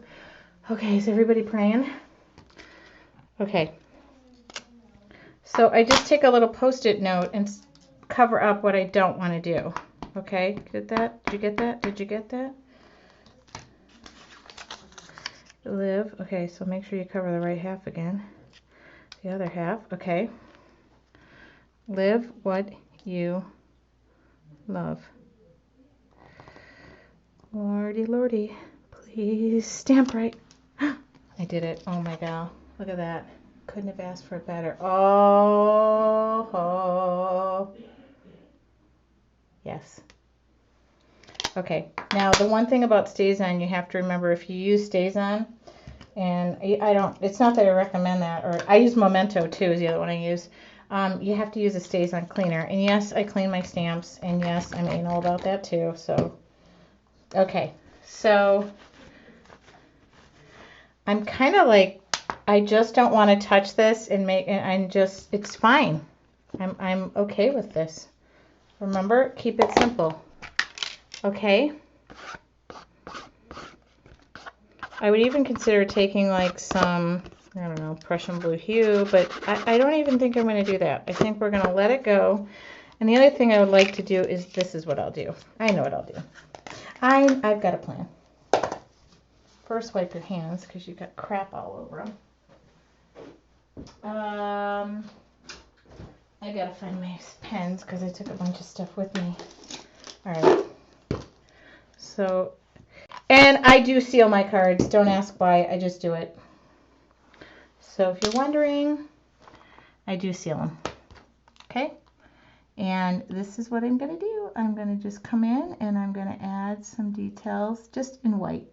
Okay, is everybody praying? Okay. So I just take a little Post-it note and cover up what I don't want to do. Okay, get that? Did you get that? Did you get that? Live. Okay, so make sure you cover the right half again. The other half. Okay. Live what you love. Lordy, lordy, please stamp right. I did it. Oh my God. Look at that. Couldn't have asked for it better. Oh. Yes. Okay. Now, the one thing about StazOn, you have to remember if you use StazOn, and it's not that I recommend that, or I use Memento too, is the other one I use. You have to use a StazOn cleaner. And yes, I clean my stamps, and yes, I'm anal about that too. So, okay. So, I'm kind of like, I just don't want to touch this it's fine. I'm okay with this. Remember, keep it simple. Okay. I would even consider taking like some, I don't know, Prussian blue hue, but I don't even think I'm going to do that. I think we're going to let it go. And the other thing I would like to do is, this is what I'll do. I know what I'll do. I've got a plan. First, wipe your hands because you've got crap all over them. I gotta find my pens because I took a bunch of stuff with me. All right. So, and I do seal my cards. Don't ask why. I just do it. So if you're wondering, I do seal them. Okay. And this is what I'm going to do. I'm going to just come in and I'm going to add some details just in white.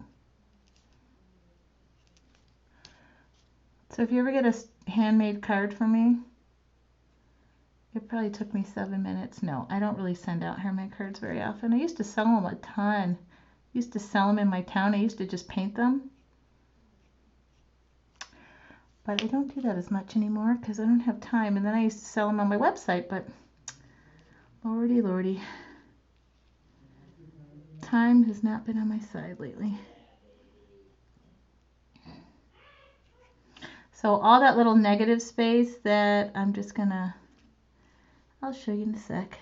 So if you ever get a handmade card from me, it probably took me 7 minutes. No, I don't really send out handmade cards very often. I used to sell them a ton. I used to sell them in my town. I used to just paint them. But I don't do that as much anymore because I don't have time. And then I used to sell them on my website, but lordy, lordy. Time has not been on my side lately. So all that little negative space that I'm just gonna, I'll show you in a sec.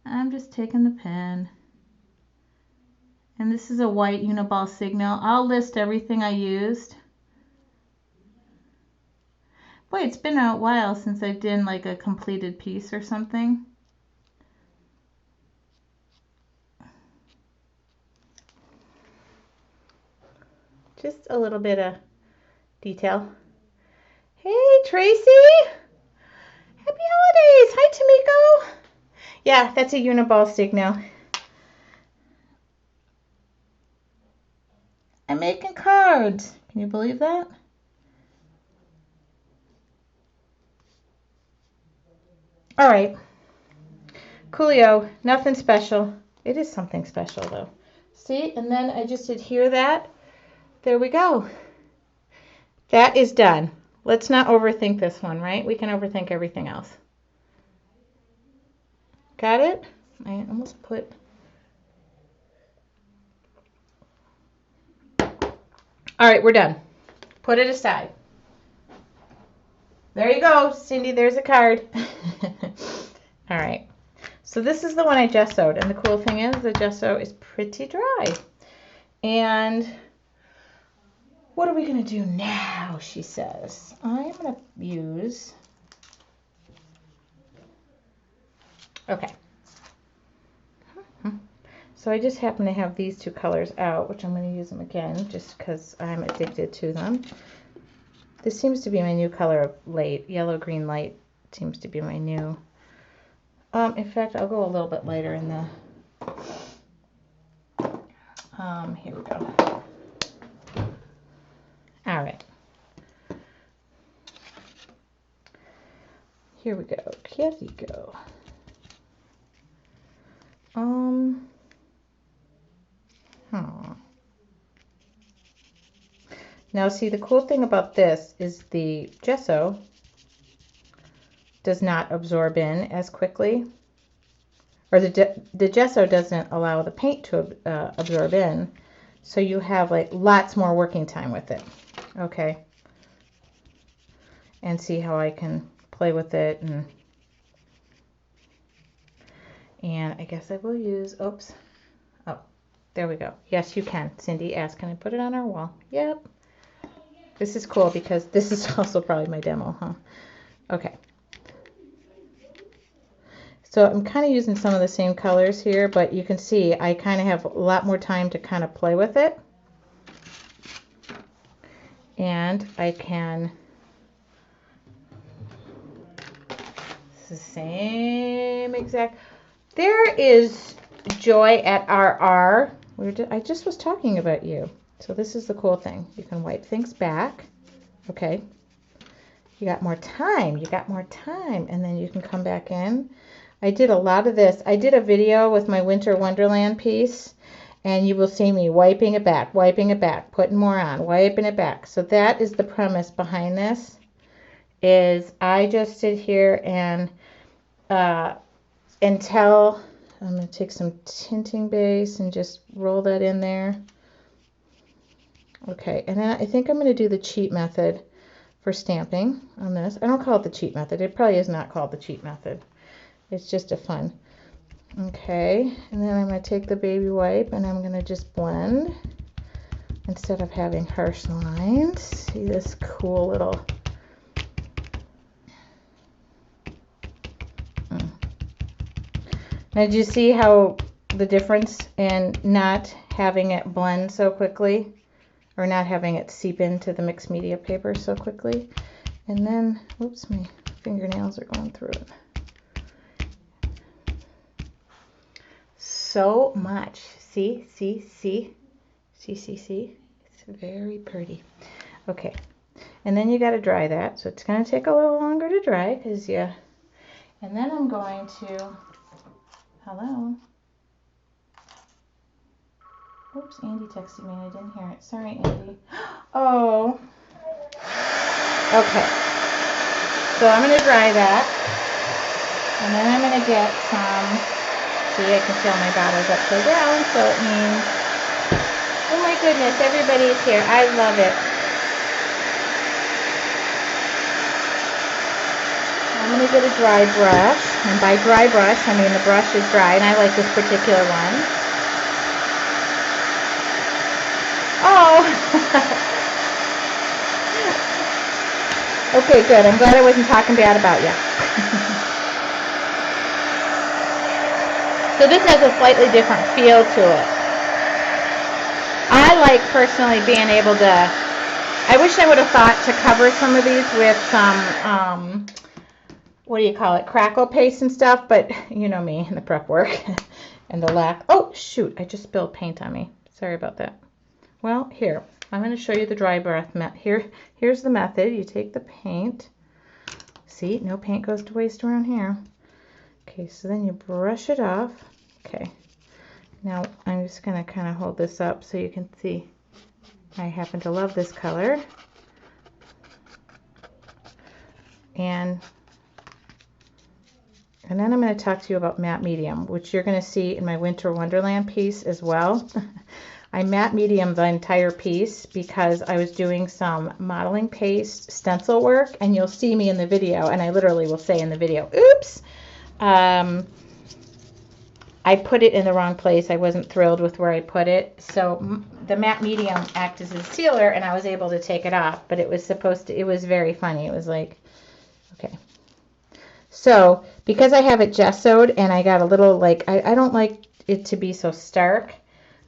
I'm just taking the pen. And this is a white Uniball Signal. I'll list everything I used. Boy, it's been a while since I did like a completed piece or something. Just a little bit of detail. Hey, Tracy! Happy holidays! Hi, Tamiko! Yeah, that's a Uniball Signal. I'm making cards. Can you believe that? All right. Coolio. Nothing special. It is something special, though. See? And then I just adhere that. There we go. That is done. Let's not overthink this one, right? We can overthink everything else. Got it? I almost put... All right, we're done. Put it aside. There you go, Cindy. There's a card. All right. So this is the one I gessoed. And the cool thing is the gesso is pretty dry. And What are we going to do now, she says. I'm going to use... Okay. So I just happen to have these two colors out, which I'm going to use them again just because I'm addicted to them. This seems to be my new color of late. Yellow, green, light seems to be my new. In fact, I'll go a little bit lighter in the... here we go. All right. Here we go. Here we go. Now, see, the cool thing about this is the gesso does not absorb in as quickly, or the gesso doesn't allow the paint to absorb in, so you have like lots more working time with it. Okay, and see how I can play with it, and I guess I will use, oops, oh, there we go. Yes, you can. Cindy asked, can I put it on our wall? Yep. This is cool because this is also probably my demo, huh? Okay. So I'm kind of using some of the same colors here, but you can see I kind of have a lot more time to kind of play with it. And I can, it's the same exact, there is Joy at RR. I just was talking about you. So this is the cool thing. You can wipe things back. Okay. You got more time. You got more time. And then you can come back in. I did a lot of this. I did a video with my Winter Wonderland piece. And you will see me wiping it back, putting more on, wiping it back. So that is the premise behind this. Is I just sit here and until I'm going to take some tinting base and just roll that in there. Okay, and then I think I'm going to do the cheat method for stamping on this. I don't call it the cheat method. It probably is not called the cheat method. It's just a fun. Okay, and then I'm going to take the baby wipe and I'm going to just blend instead of having harsh lines. See this cool little... Now, did you see how the difference in not having it blend so quickly? Or not having it seep into the mixed media paper so quickly. And then, oops, my fingernails are going through it. So much. See? It's very pretty. Okay. And then you got to dry that. So it's going to take a little longer to dry because you... And then I'm going to... Hello? Oops, Andy texted me and I didn't hear it. Sorry, Andy. Oh. Okay. So I'm going to dry that. And then I'm going to get some... See, I can feel my bottle's upside down, so it means... Oh my goodness, everybody's here. I love it. I'm going to get a dry brush. And by dry brush, I mean the brush is dry, and I like this particular one. Oh! Okay, good. I'm glad I wasn't talking bad about you. So this has a slightly different feel to it. I like personally being able to... I wish I would have thought to cover some of these with some, what do you call it, crackle paste and stuff, but you know me and the prep work and the lack. Oh, shoot, I just spilled paint on me. Sorry about that. Well, here, I'm going to show you the dry brush method. Here's the method. You take the paint. See, no paint goes to waste around here. Okay, so then you brush it off. Okay, now I'm just going to kind of hold this up so you can see. I happen to love this color. And then I'm going to talk to you about matte medium, which you're going to see in my Winter Wonderland piece as well. I matte medium the entire piece because I was doing some modeling paste stencil work, and you'll see me in the video, and I literally will say in the video, oops. I put it in the wrong place. I wasn't thrilled with where I put it. So the matte medium acted as a sealer, and I was able to take it off. But it was supposed to, it was very funny. It was like, okay. So because I have it gessoed and I got a little like, I don't like it to be so stark.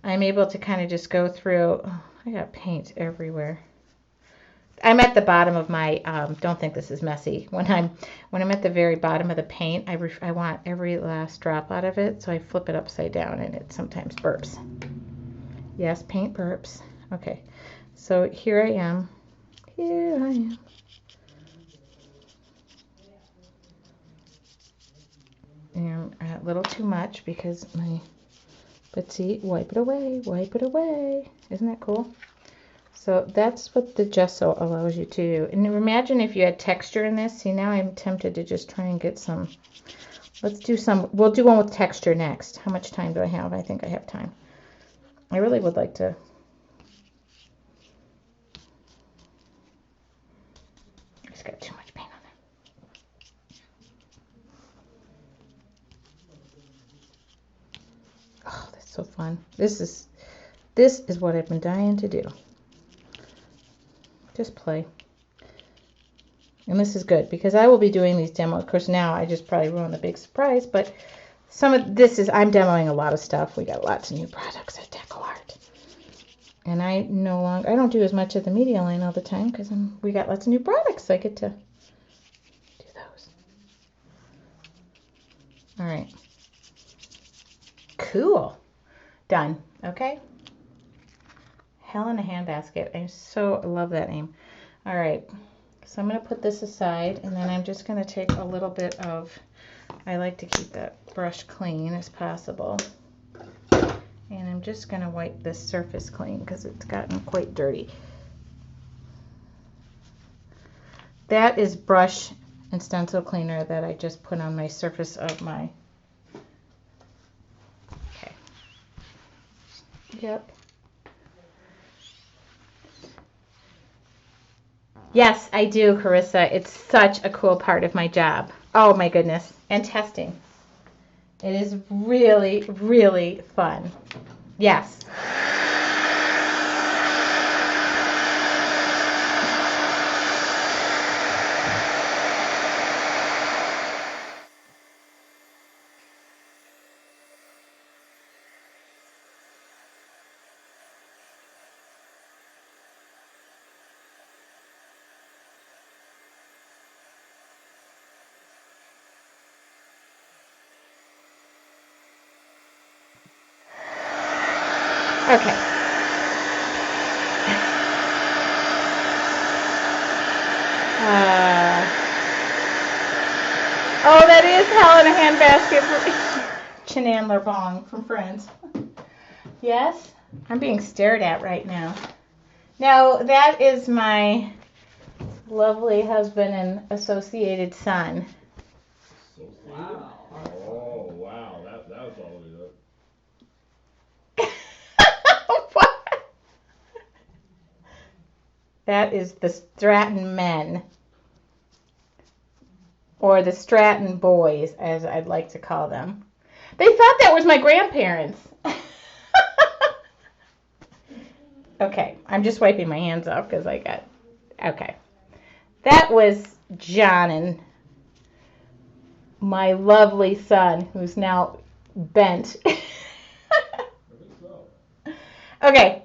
I'm able to kind of just go through. Oh, I got paint everywhere. I'm at the bottom of my, don't think this is messy. When I'm at the very bottom of the paint, I want every last drop out of it, so I flip it upside down and it sometimes burps. Yes, paint burps. Okay, so here I am. Here I am. And a little too much because but see, wipe it away, wipe it away. Isn't that cool? So that's what the gesso allows you to do. And imagine if you had texture in this. See, now I'm tempted to just try and get some. Let's do some. We'll do one with texture next. How much time do I have? I think I have time. I really would like to. I just got too much paint on there. Oh, that's so fun. This is what I've been dying to do. Just play. And this is good because I will be doing these demos. Of course, now I just probably ruined the big surprise, but some of this is, I'm demoing a lot of stuff. We got lots of new products at Deco Art. And I don't do as much of the media line all the time because we got lots of new products, so I get to do those. All right. Cool. Done. Okay. Hell in a Handbasket. I love that name. All right. So I'm going to put this aside, and then I'm just going to take a little bit of, I like to keep that brush clean as possible. And I'm just going to wipe this surface clean because it's gotten quite dirty. That is brush and stencil cleaner that I just put on my surface of my, okay. Yep. Yes, I do, Carissa. It's such a cool part of my job. Oh my goodness. And testing. It is really, really fun. Yes. Okay. Oh, that is Hell in a Handbasket for Chenandler Bong from Friends. Yes, I'm being stared at right now. No, that is my lovely husband and associated son. Wow. Oh, wow. That was all we looked. What? That is the Stratton men. Or the Stratton boys, as I'd like to call them. They thought that was my grandparents. Okay, I'm just wiping my hands off because I got... Okay. That was John and my lovely son, who's now bent. Okay.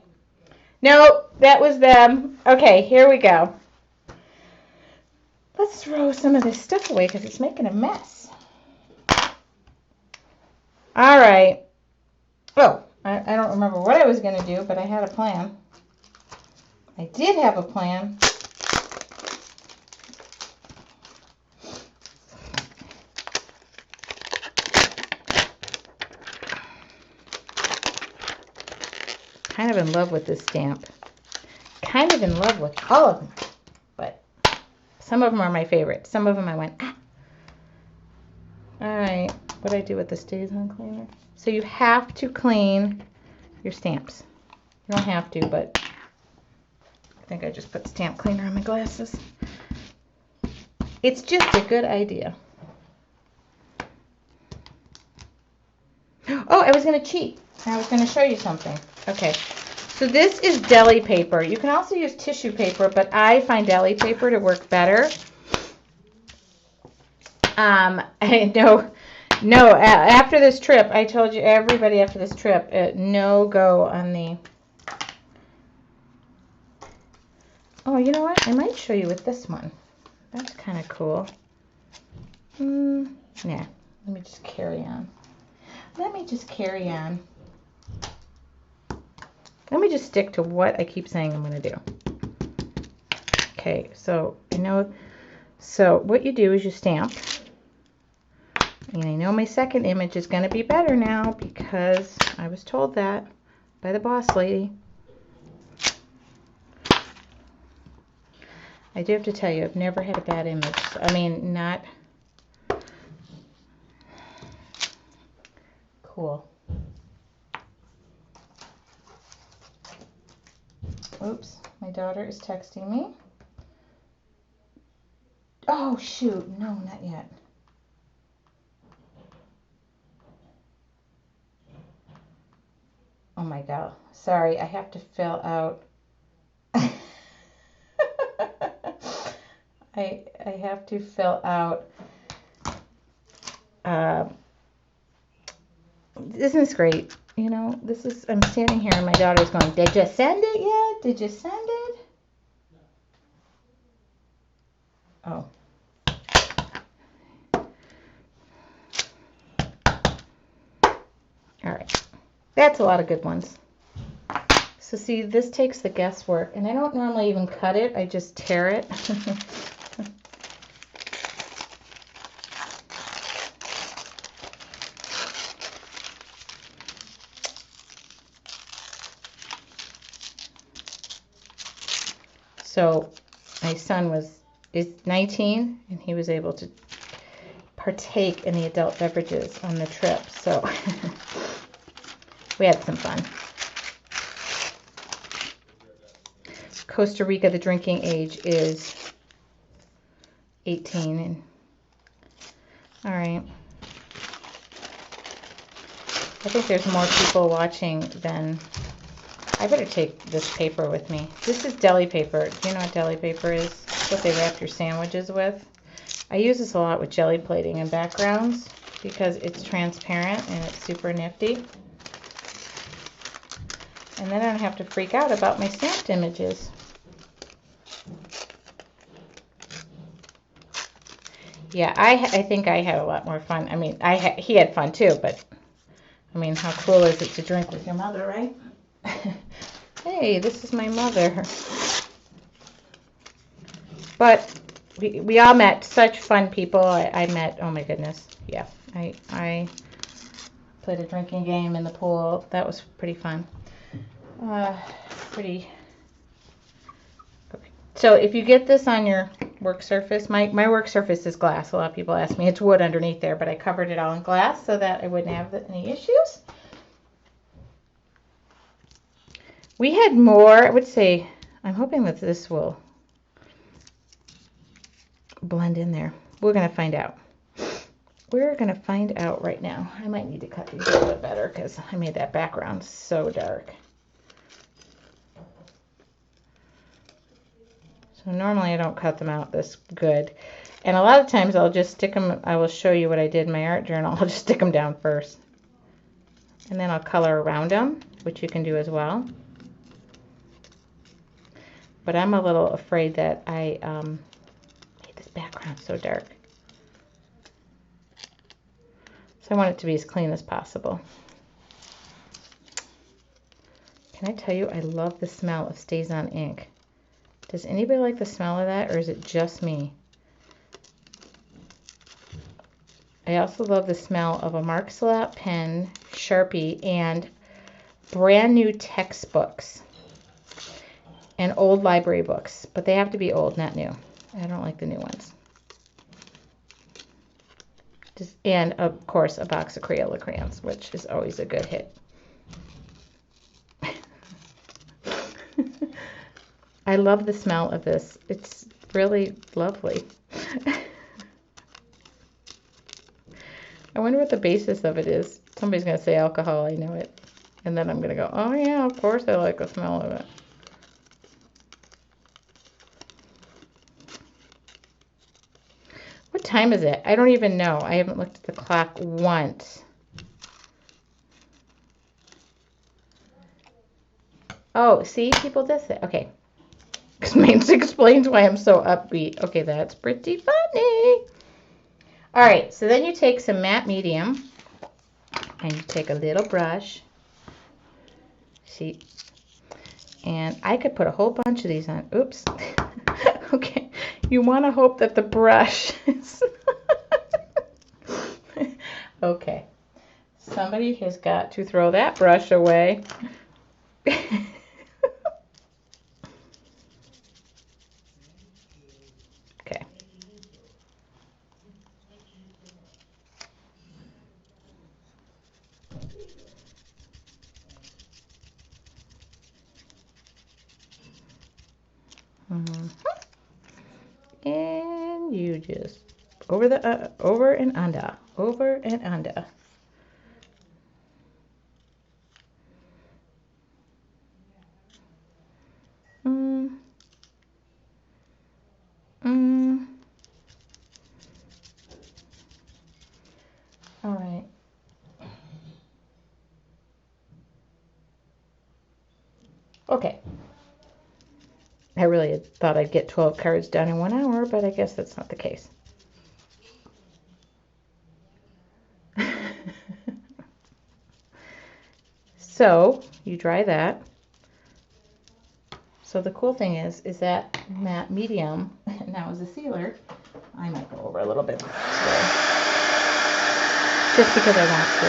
No, that was them. Okay, here we go. Let's throw some of this stuff away because it's making a mess. All right. Oh, I don't remember what I was going to do, but I had a plan. I did have a plan. Kind of in love with this stamp. Kind of in love with all of them. But some of them are my favorite. Some of them I went, ah. All right. What do I do with the StazOn cleaner? So you have to clean your stamps. You don't have to, but I think I just put stamp cleaner on my glasses. It's just a good idea. I was going to cheat. I was going to show you something. Okay. So this is deli paper. You can also use tissue paper, but I find deli paper to work better. I know. No, after this trip, I told you, everybody after this trip, no go on the... Oh, you know what? I might show you with this one. That's kind of cool. Yeah, let me just carry on. Let me just stick to what I keep saying I'm going to do. Okay, so what you do is you stamp. And I know my second image is going to be better now because I was told that by the boss lady. I do have to tell you, I've never had a bad image. I mean, not cool. Oops, my daughter is texting me. Oh, shoot. No, not yet. Oh my God. Sorry, I have to fill out. I have to fill out. Isn't this great? You know, I'm standing here and my daughter's going, did you send it yet? Did you send it? Oh. All right. That's a lot of good ones. So see, this takes the guesswork, and I don't normally even cut it. I just tear it. So my son is 19, and he was able to partake in the adult beverages on the trip. So we had some fun. Costa Rica, the drinking age is 18. And all right. I think there's more people watching than... I better take this paper with me. This is deli paper. Do you know what deli paper is? It's what they wrap your sandwiches with. I use this a lot with jelly plating and backgrounds because it's transparent and it's super nifty. And then I don't have to freak out about my stamped images. Yeah, I think I had a lot more fun. I mean, he had fun too, but I mean, how cool is it to drink with your mother, right? Hey, this is my mother. But we all met such fun people. I met, oh my goodness, yeah. I played a drinking game in the pool. That was pretty fun. Okay. So if you get this on your work surface, my work surface is glass. A lot of people ask me. It's wood underneath there, but I covered it all in glass so that I wouldn't have any issues. We had more, I would say, I'm hoping that this will blend in there. We're going to find out. We're going to find out right now. I might need to cut these a little bit better because I made that background so dark. So normally I don't cut them out this good. And a lot of times I'll just stick them, I will show you what I did in my art journal. I'll just stick them down first. And then I'll color around them, which you can do as well. But I'm a little afraid that I made this background so dark. So I want it to be as clean as possible. Can I tell you, I love the smell of Stays On ink. Does anybody like the smell of that, or is it just me? I also love the smell of a Mark Slap pen, Sharpie, and brand new textbooks and old library books, but they have to be old, not new. I don't like the new ones. And of course, a box of Crayola crayons, which is always a good hit. I love the smell of this. It's really lovely. I wonder what the basis of it is. Somebody's going to say alcohol, I know it. And then I'm going to go, oh yeah, of course I like the smell of it. What time is it? I don't even know. I haven't looked at the clock once. Oh, see, people this it. Okay. Explains why I'm so upbeat. Okay, that's pretty funny. All right, so then you take some matte medium and you take a little brush. See, and I could put a whole bunch of these on. Oops. Okay, you want to hope that the brush is. Okay, somebody has got to throw that brush away. Okay. And you just over and under, over and under. Mm. Mm. All right. Okay. I really thought I'd get 12 cards done in 1 hour, but I guess that's not the case. So you dry that. So the cool thing is that matte medium now is a sealer. I might go over a little bit today, just because I want to.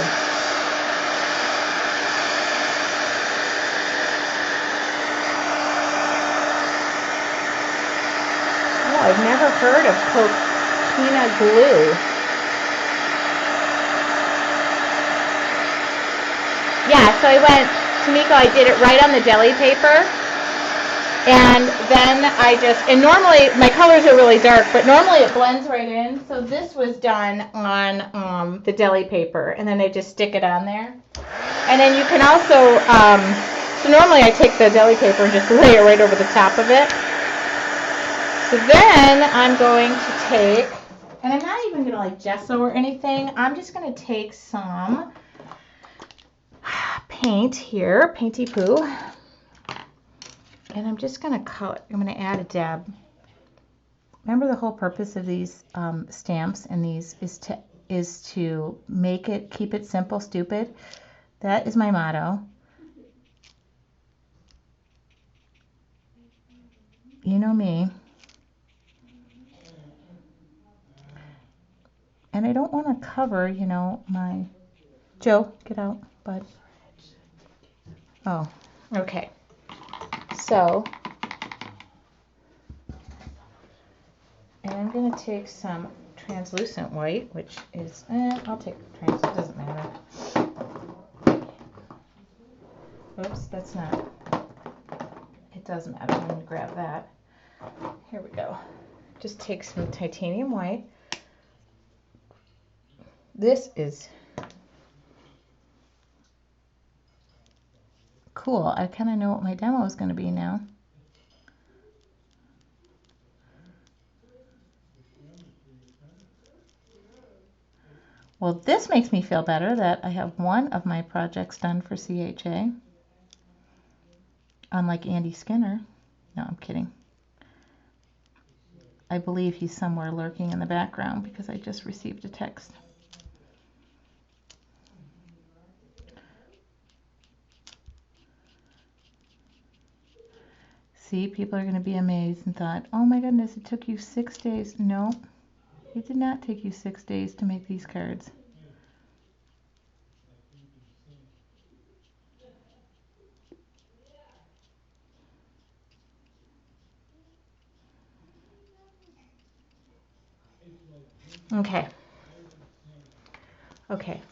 Oh, I've never heard of coquina glue. Yeah, so I went, Tamiko, I did it right on the deli paper. And then and normally my colors are really dark, but normally it blends right in. So this was done on the deli paper, and then I just stick it on there. And then you can also, so normally I take the deli paper and just lay it right over the top of it. So then I'm going to take, and I'm not even going to like gesso or anything. I'm just going to take some paint here, Painty Poo. And I'm just going to color, I'm going to add a dab. Remember the whole purpose of these stamps and these is to make it, keep it simple, stupid. That is my motto. You know me. And I don't want to cover, you know, my... Joe, get out, bud. Oh, okay. So, and I'm going to take some translucent white, which is, I'll take translucent, it doesn't matter. Oops, that's not, it does matter. I'm going to grab that. Here we go. Just take some titanium white. This is cool. I kind of know what my demo is going to be now. Well, this makes me feel better that I have one of my projects done for CHA. Unlike Andy Skinner. No, I'm kidding. I believe he's somewhere lurking in the background because I just received a text. See, people are going to be amazed and thought, oh my goodness, it took you 6 days. No, it did not take you 6 days to make these cards. Okay. Okay.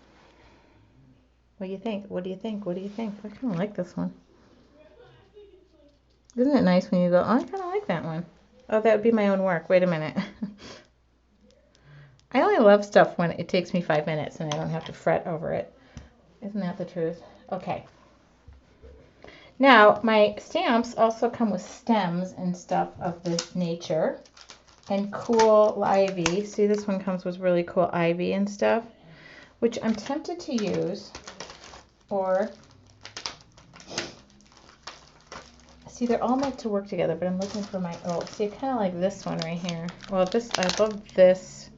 What do you think? What do you think? What do you think? I kind of like this one. Isn't it nice when you go, oh, I kind of like that one. Oh, that would be my own work. Wait a minute. I only love stuff when it takes me 5 minutes and I don't have to fret over it. Isn't that the truth? Okay. Now, my stamps also come with stems and stuff of this nature. And cool ivy. See, this one comes with really cool ivy and stuff, which I'm tempted to use. Or, see, they're all meant to work together, but I'm looking for my, oh, see, I kind of like this one right here. Well, I love this.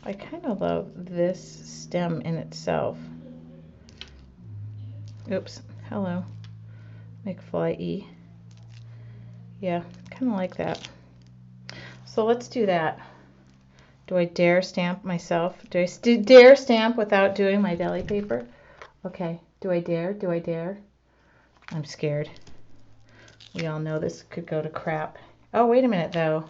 I kind of love this stem in itself. Oops, hello. McFly E. Yeah, kind of like that. So let's do that. Do I dare stamp myself? Do I dare stamp without doing my deli paper? Okay, do I dare? Do I dare? I'm scared. We all know this could go to crap. Oh, wait a minute though.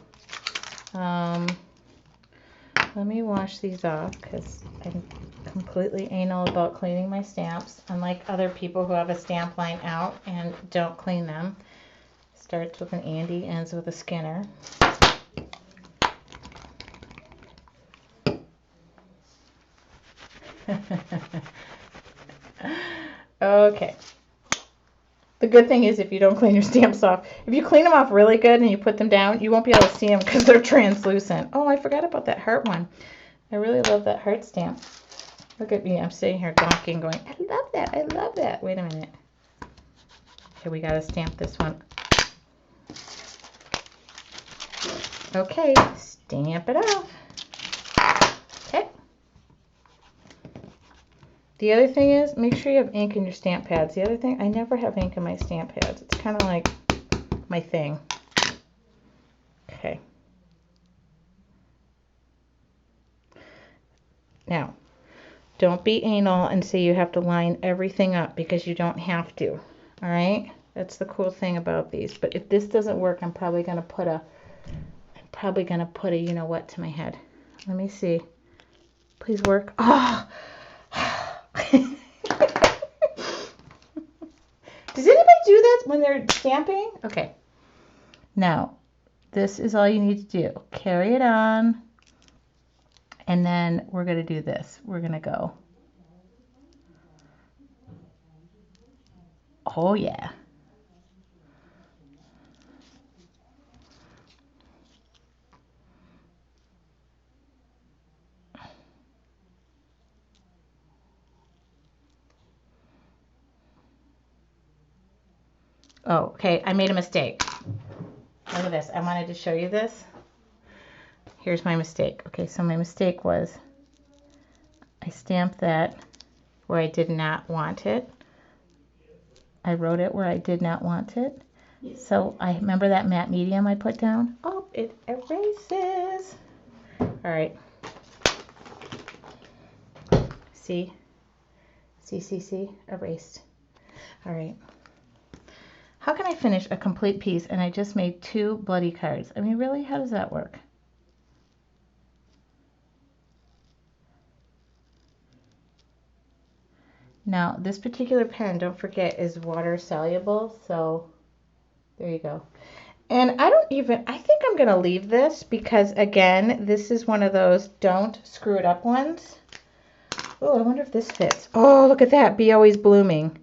Let me wash these off because I'm completely anal about cleaning my stamps, unlike other people who have a stamp line out and don't clean them. Starts with an Andy, ends with a Skinner. Okay. The good thing is if you don't clean your stamps off, if you clean them off really good and you put them down, you won't be able to see them because they're translucent. Oh, I forgot about that heart one. I really love that heart stamp. Look at me. I'm sitting here gawking going, I love that. I love that. Wait a minute. Okay, we got to stamp this one. Okay, stamp it off. Okay. The other thing is, make sure you have ink in your stamp pads. The other thing, I never have ink in my stamp pads. It's kind of like my thing. Okay. Now, don't be anal and say you have to line everything up because you don't have to. All right? That's the cool thing about these. But if this doesn't work, I'm probably going to put a you know what to my head. Let me see. Please work. Oh! Does anybody do that when they're stamping? Okay. Now, this is all you need to do. Carry it on. And then we're going to do this. We're going to go. Oh, yeah. Oh, okay. I made a mistake. Look at this. I wanted to show you this. Here's my mistake. Okay, so my mistake was I stamped that where I did not want it. I wrote it where I did not want it. So I remember that matte medium I put down. Oh, it erases. All right. See? See? Erased. All right. How can I finish a complete piece and I just made 2 bloody cards? I mean, really? How does that work? Now, this particular pen, don't forget, is water soluble, so there you go. And I think I'm going to leave this because, again, this is one of those don't screw it up ones. Oh, I wonder if this fits. Oh, look at that. Be always blooming.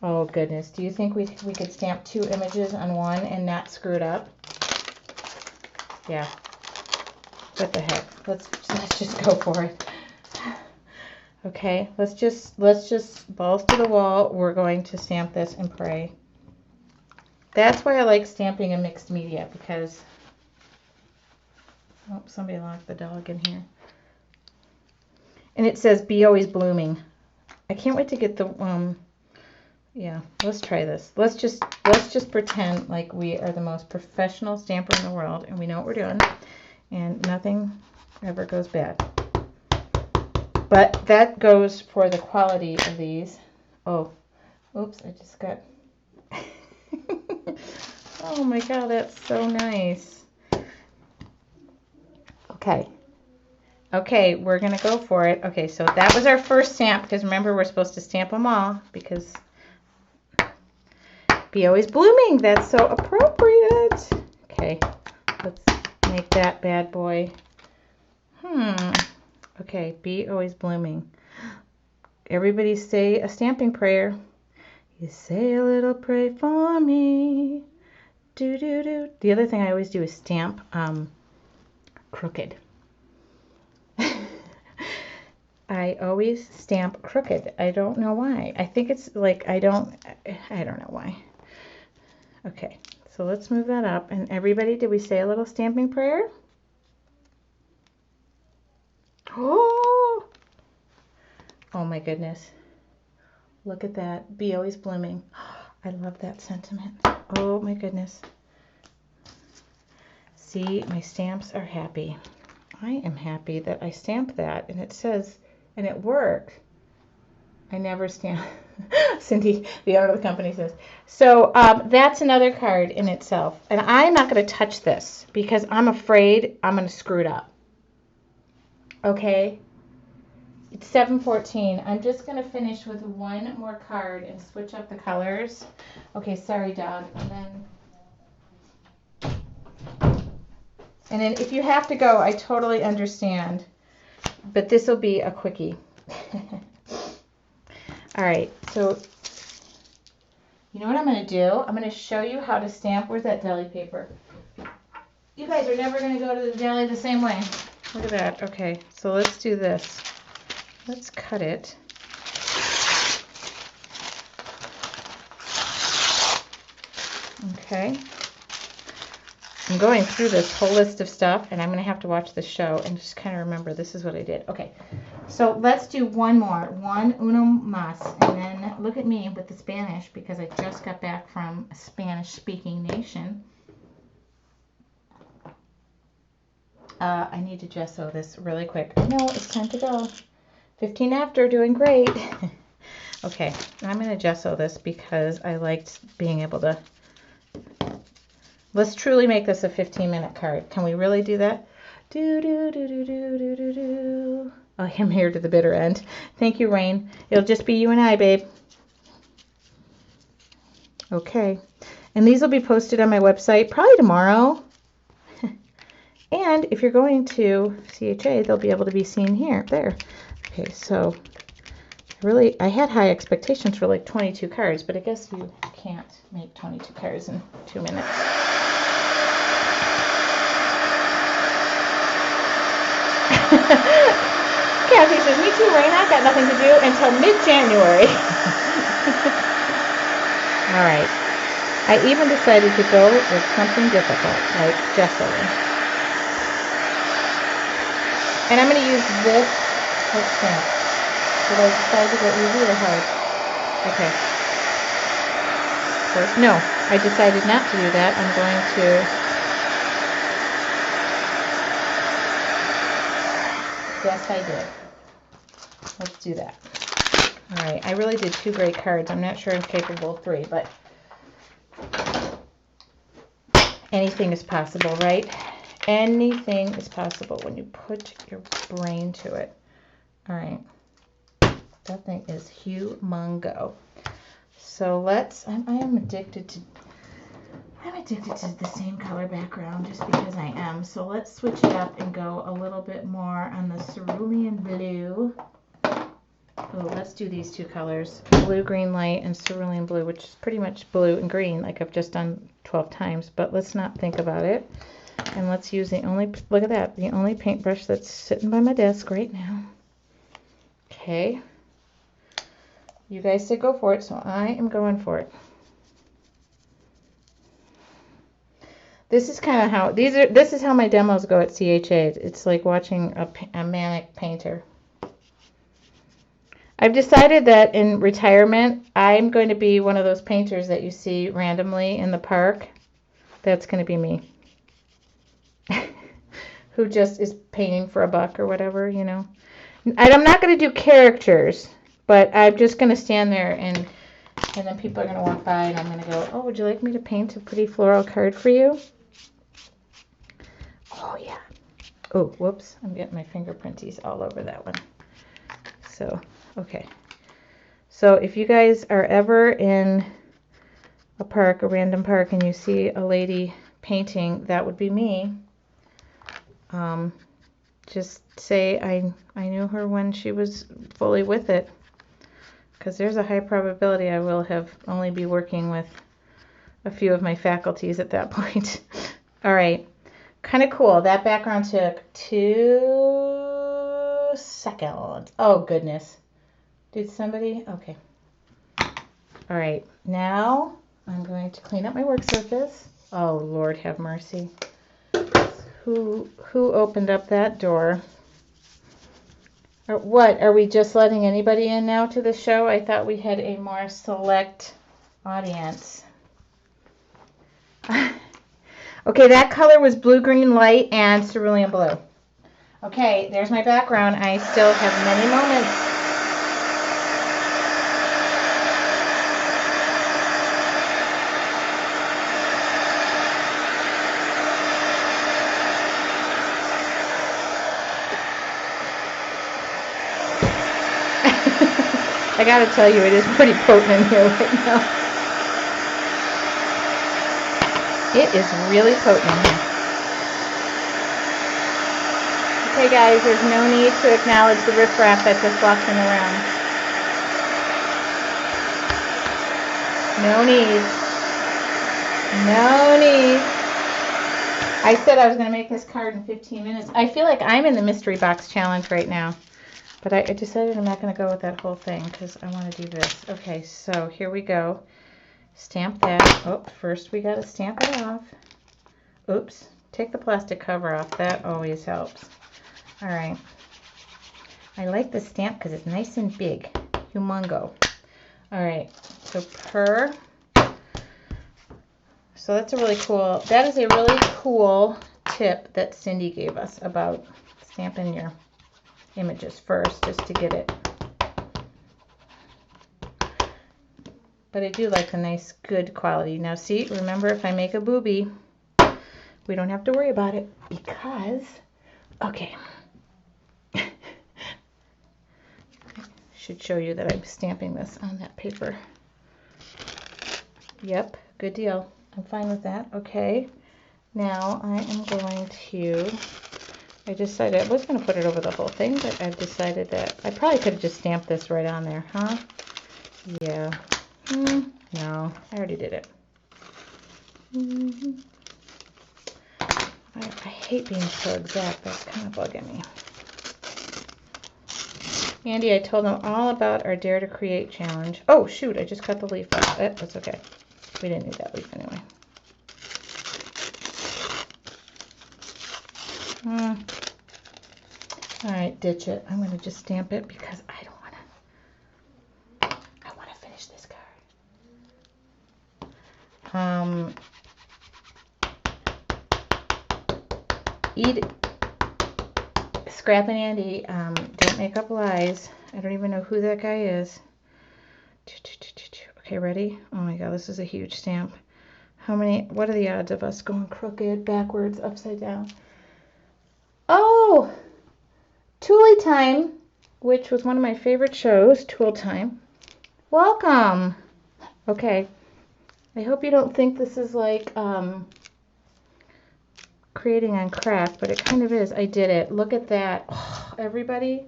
Oh, goodness. Do you think we could stamp 2 images on one and not screw it up? Yeah. What the heck? Let's just go for it. Okay, let's just balls to the wall. We're going to stamp this and pray. That's why I like stamping in mixed media because, oh, somebody locked the dog in here. And it says be always blooming. I can't wait to get the yeah, let's try this. Let's just pretend like we are the most professional stamper in the world and we know what we're doing and nothing ever goes bad. But that goes for the quality of these. Oh, oops, I just got... Oh my god, that's so nice. Okay. Okay, we're going to go for it. Okay, so that was our first stamp because remember we're supposed to stamp them all because be always blooming. That's so appropriate. Okay, let's make that bad boy. Okay, be always blooming. everybody say a stamping prayer. You say a little pray for me. Do do do. The other thing I always do is stamp crooked. I always stamp crooked. I don't know why. I think it's like I don't know why. Okay, so let's move that up. And everybody, did we say a little stamping prayer? Oh, oh my goodness. Look at that. Be always blooming. I love that sentiment. Oh my goodness. See, my stamps are happy. I am happy that I stamped that, and it says, and it worked. I never stamp. Cindy, the owner of the company, says. So that's another card in itself. And I'm not going to touch this because I'm afraid I'm going to screw it up. Okay? It's 7:14. I'm just going to finish with one more card and switch up the colors. Okay, sorry, dog. And then if you have to go, I totally understand. But this will be a quickie. All right, so you know what I'm going to do? I'm going to show you how to stamp. Where's that deli paper? You guys are never going to go to the deli the same way. Look at that. Okay, so let's do this. Let's cut it. Okay. I'm going through this whole list of stuff, and I'm going to have to watch the show and just kind of remember this is what I did. Okay, so let's do one more. One uno mas. And then look at me with the Spanish because I just got back from a Spanish-speaking nation. I need to gesso this really quick. I know, it's time to go. 15 after, doing great. Okay, I'm going to gesso this because I liked being able to... Let's truly make this a 15-minute card. Can we really do that? Do, do, do, do, do, do, do, do. Oh, I'm here to the bitter end. Thank you, Rain. It'll just be you and I, babe. Okay. And these will be posted on my website probably tomorrow. And if you're going to CHA, they'll be able to be seen here, there. Okay, so I had high expectations for like 22 cards, but I guess you can't make 22 cards in 2 minutes. Kathy says, me too, Rain. I've got nothing to do until mid-January. All right. I even decided to go with something difficult, like gessoing. And I'm going to use this stamp. Did I decide to go easy or hard? Okay. No, I decided not to do that. I'm going to... Yes, I did. Let's do that. All right, I really did 2 great cards. I'm not sure I'm capable of 3, but anything is possible, right? Anything is possible when you put your brain to it. All right. That thing is humongo. So let's, I am addicted to the same color background just because I am. So let's switch it up and go a little bit more on the cerulean blue. Oh, let's do these 2 colors, blue, green, light, and cerulean blue, which is pretty much blue and green like I've just done 12 times, but let's not think about it. And let's use look at that, the only paintbrush that's sitting by my desk right now. Okay. You guys said go for it, so I am going for it. This is kind of how this is how my demos go at CHA. It's like watching a manic painter. I've decided that in retirement, I'm going to be one of those painters that you see randomly in the park. That's going to be me. Who just is painting for a buck or whatever, you know. And I'm not going to do characters, but I'm just going to stand there and then people are going to walk by and I'm going to go, oh, would you like me to paint a pretty floral card for you? Oh, yeah. Oh, whoops. I'm getting my fingerprinties all over that one. So, okay. So if you guys are ever in a park, a random park, and you see a lady painting, that would be me. Just say I knew her when she was fully with it. because there's a high probability I will have only be working with a few of my faculties at that point. All right, kind of cool. That background took 2 seconds. Oh, goodness. Did somebody? Okay. All right, now I'm going to clean up my work surface. Oh, Lord have mercy. Who opened up that door? Or what? Are we just letting anybody in now to the show? I thought we had a more select audience. Okay, that color was blue, green, light, and cerulean blue. Okay, there's my background. I still have many moments. I gotta tell you, it is pretty potent in here right now. It is really potent in here. Okay guys, there's no need to acknowledge the riffraff that just walked in the room. No need. No need. I said I was going to make this card in 15 minutes. I feel like I'm in the mystery box challenge right now. But I decided I'm not going to go with that whole thing because I want to do this. Okay, so here we go. Stamp that. Oh, first we got to stamp it off. Oops. Take the plastic cover off. That always helps. All right. I like the stamp because it's nice and big. Humongo. All right. So per. So that's a really cool, that is a really cool tip that Cindy gave us about stamping your images first just to get it. But I do like the nice good quality. Now see, remember if I make a boobie, we don't have to worry about it because, okay. Should show you that I'm stamping this on that paper. Yep, good deal. I'm fine with that. Okay. Now I am going to, I decided I was going to put it over the whole thing, but I've decided that I probably could have just stamped this right on there, huh? Yeah. No, I already did it. I hate being so exact. That's kind of bugging me. Andy, I told them all about our Dare to Create challenge. Oh, shoot, I just cut the leaf off. That's okay. We didn't need that leaf anyway. All right, ditch it. I'm going to just stamp it because I don't want to. I want to finish this card. Scrap and Andy, don't make up lies. I don't even know who that guy is. Okay, ready? Oh my god, this is a huge stamp. What are the odds of us going crooked, backwards, upside down? Oh! Tool Time, which was one of my favorite shows, Tool Time. Welcome! Okay. I hope you don't think this is like, creating on craft, but it kind of is. I did it. Look at that. Oh, everybody,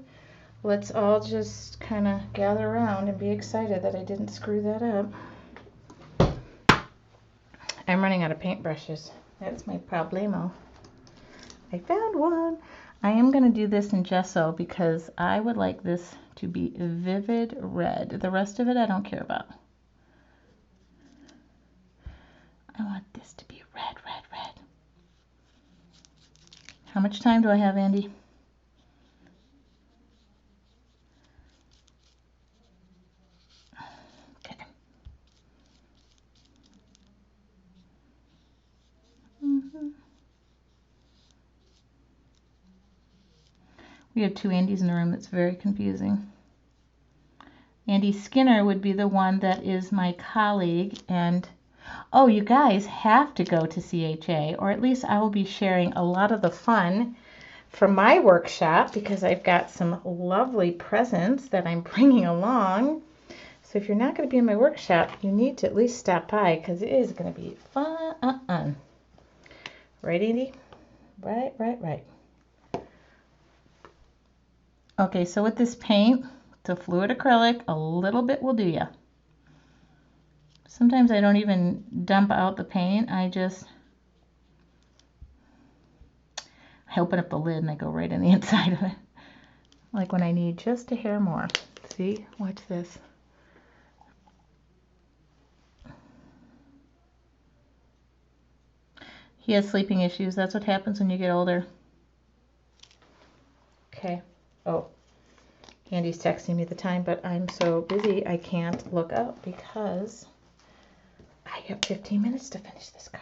let's all just kind of gather around and be excited that I didn't screw that up. I'm running out of paintbrushes. That's my problemo. I found one. I am going to do this in gesso because I would like this to be vivid red. The rest of it I don't care about. I want this to be red, red, red. How much time do I have, Andy? Okay. We have two Andys in the room. That's very confusing. Andy Skinner would be the one that is my colleague. And, oh, you guys have to go to CHA, or at least I will be sharing a lot of the fun from my workshop because I've got some lovely presents that I'm bringing along. So if you're not going to be in my workshop, you need to at least stop by because it is going to be fun. Right, Andy? Right. Okay, so with this paint, to fluid acrylic. A little bit will do ya. Sometimes I don't even dump out the paint. I open up the lid and I go right in the inside of it. Like when I need just a hair more. See? Watch this. He has sleeping issues. That's what happens when you get older. Okay. Oh, Andy's texting me the time, but I'm so busy I can't look up because I have 15 minutes to finish this card.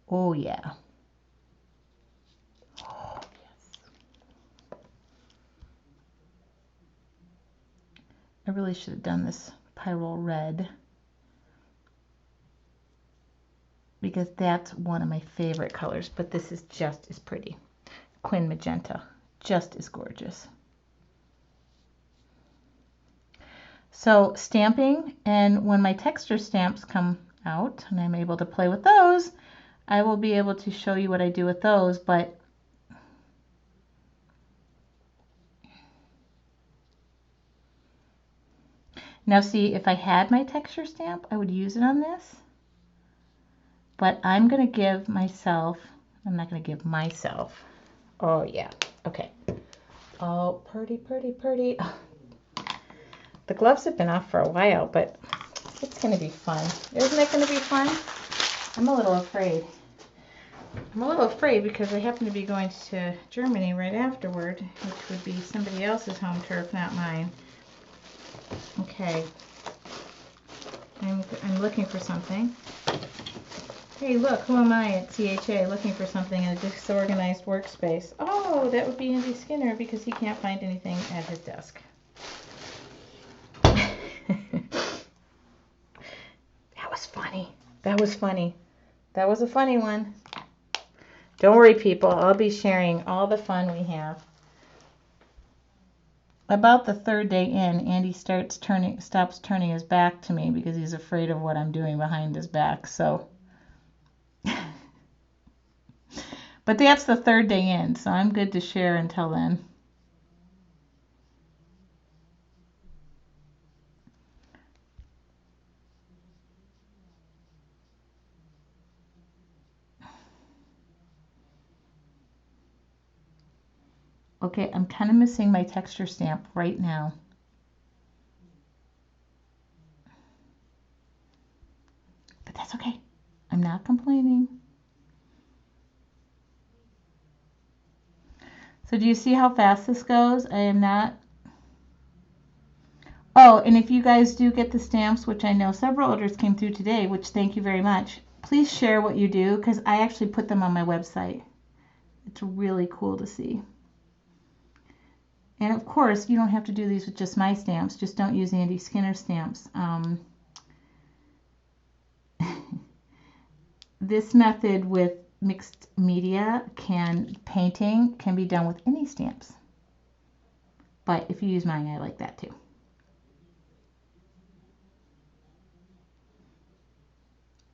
Oh, yeah. Oh, yes. I really should have done this Pyrrole Red, because that's one of my favorite colors, but this is just as pretty. Quin Magenta, just as gorgeous. So stamping, and when my texture stamps come out and I'm able to play with those, I will be able to show you what I do with those. But now see, if I had my texture stamp, I would use it on this. But I'm going to give myself, I'm not going to give myself, oh yeah, okay. Oh, pretty, pretty, pretty. The gloves have been off for a while, but it's going to be fun. Isn't it going to be fun? I'm a little afraid. I'm a little afraid because I happen to be going to Germany right afterward, which would be somebody else's home turf, not mine. Okay. I'm looking for something. Hey, look, who am I at CHA looking for something in a disorganized workspace? Oh, that would be Andy Skinner because he can't find anything at his desk. That was funny. That was funny. That was a funny one. Don't worry, people. I'll be sharing all the fun we have. About the third day in, Andy stops turning his back to me because he's afraid of what I'm doing behind his back. So, but that's the third day in, so I'm good to share until then. Okay, I'm kind of missing my texture stamp right now. But that's okay. I'm not complaining. So do you see how fast this goes? I am not... Oh, and if you guys do get the stamps, which I know several orders came through today, which thank you very much, please share what you do because I actually put them on my website. It's really cool to see. And of course, you don't have to do these with just my stamps. Just don't use Andy Skinner stamps. This method with mixed media painting can be done with any stamps. But if you use mine, I like that too.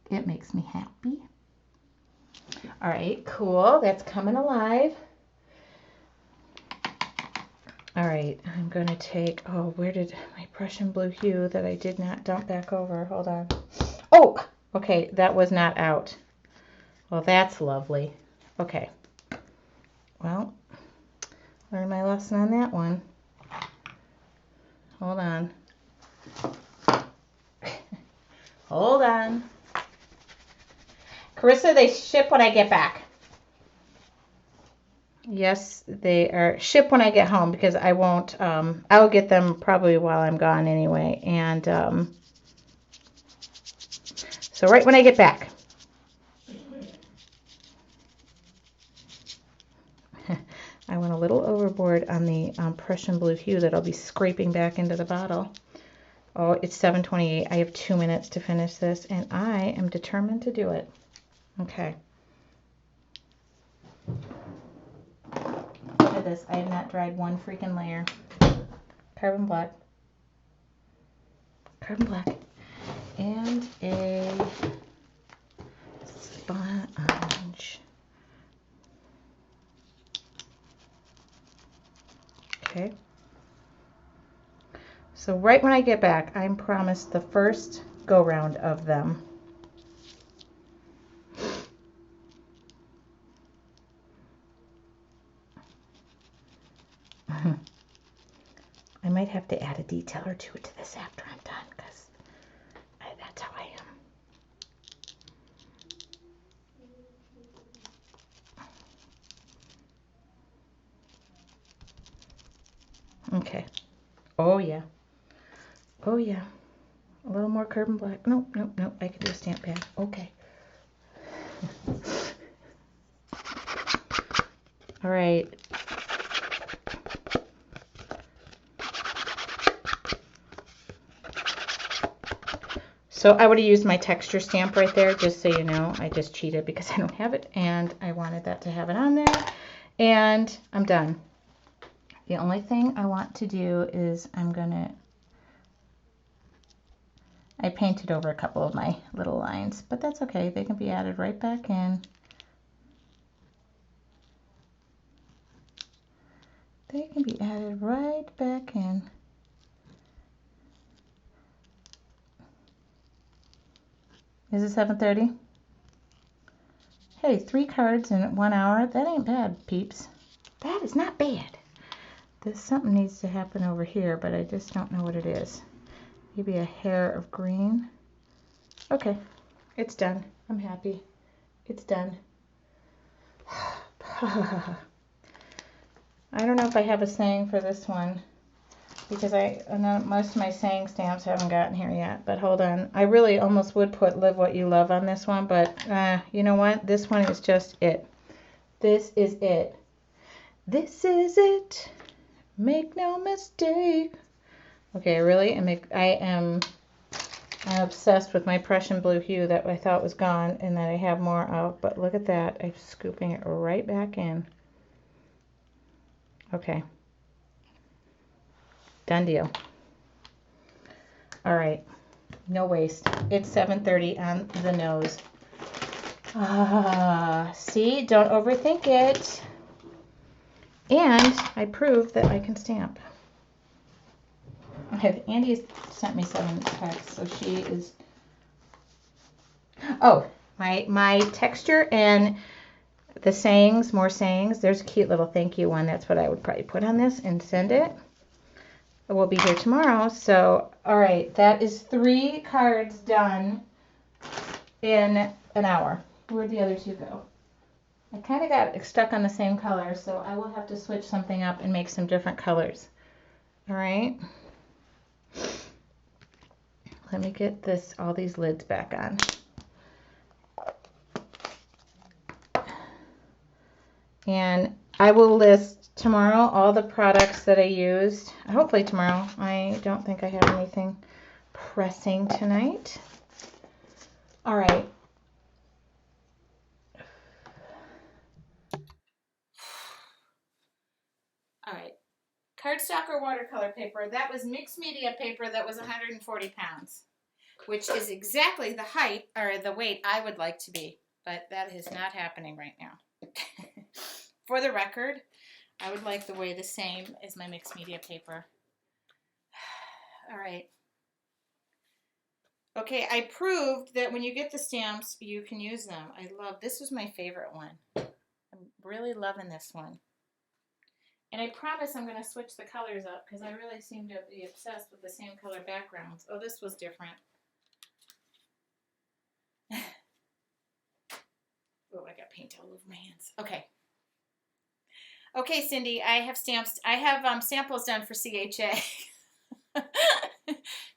It makes me happy. All right, cool. That's coming alive. All right, I'm going to take, oh, where did my Prussian blue hue that I did not dump back over? Hold on. Oh, okay, that was not out. Well, that's lovely. Okay. Well, learned my lesson on that one. Hold on. Hold on. Carissa, they ship when I get back. Yes, they are ship when I get home because I won't, I'll get them probably while I'm gone anyway. And so right when I get back. I went a little overboard on the Prussian blue hue that I'll be scraping back into the bottle. Oh, it's 7:28. I have 2 minutes to finish this, and I am determined to do it. Okay. Look at this. I have not dried one freaking layer. Carbon black. Carbon black. And a sponge. Okay. So right when I get back, I'm promised the first go round of them. I might have to add a detail or two to this after I'm done, because that's how I am. Okay. Oh yeah. Oh yeah. A little more carbon black. Nope, nope, nope. I can do a stamp pad. Okay. All right. So I would have used my texture stamp right there, just so you know. I just cheated because I don't have it, and I wanted that to have it on there. And I'm done. The only thing I want to do is I painted over a couple of my little lines, but that's okay. They can be added right back in. They can be added right back in. Is it 7:30? Hey, 3 cards in 1 hour. That ain't bad, peeps. That is not bad. Something needs to happen over here, but I just don't know what it is. Maybe a hair of green. Okay, it's done. I'm happy. It's done. I don't know if I have a saying for this one, because I know most of my saying stamps haven't gotten here yet, but hold on. I really almost would put live what you love on this one, but you know what? This one is just it. This is it. This is it. Make no mistake. Okay, really? I'm obsessed with my Prussian blue hue that I thought was gone and that I have more of, but look at that. I'm scooping it right back in. Okay. Done deal. All right. No waste. It's 7:30 on the nose. See? Don't overthink it. And I proved that I can stamp. Okay, Andy sent me 7 texts, so she is... Oh, my texture and the sayings, more sayings. There's a cute little thank you one. That's what I would probably put on this and send it. We'll be here tomorrow. So, all right, that is 3 cards done in an hour. Where'd the other 2 go? I kind of got stuck on the same color, so I will have to switch something up and make some different colors. All right. Let me get all these lids back on. And I will list tomorrow all the products that I used. Hopefully tomorrow. I don't think I have anything pressing tonight. All right. All right. Cardstock or watercolor paper. That was mixed media paper that was 140 pounds, which is exactly the height or the weight I would like to be. But that is not happening right now. For the record, I would like the weigh the same as my mixed media paper. All right. Okay, I proved that when you get the stamps, you can use them. This was my favorite one. I'm really loving this one. And I promise I'm going to switch the colors up because I really seem to be obsessed with the same color backgrounds. Oh, this was different. Oh, I got paint all over my hands. Okay. Okay, Cindy, I have stamps. I have samples done for CHA.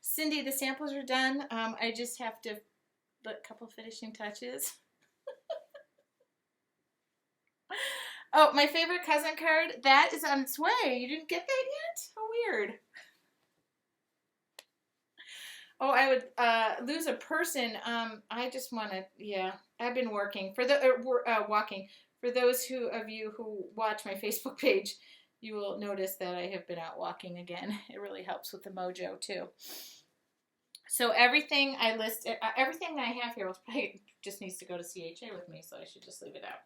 Cindy, the samples are done. I just have to put a couple finishing touches. Oh, my favorite cousin card, that is on its way. You didn't get that yet? How weird. Oh, I would lose a person. I just want to, yeah. I've been working walking. For those of you who watch my Facebook page, you will notice that I have been out walking again. It really helps with the mojo too. So everything I listed, everything I have here probably just needs to go to CHA with me, so I should just leave it out.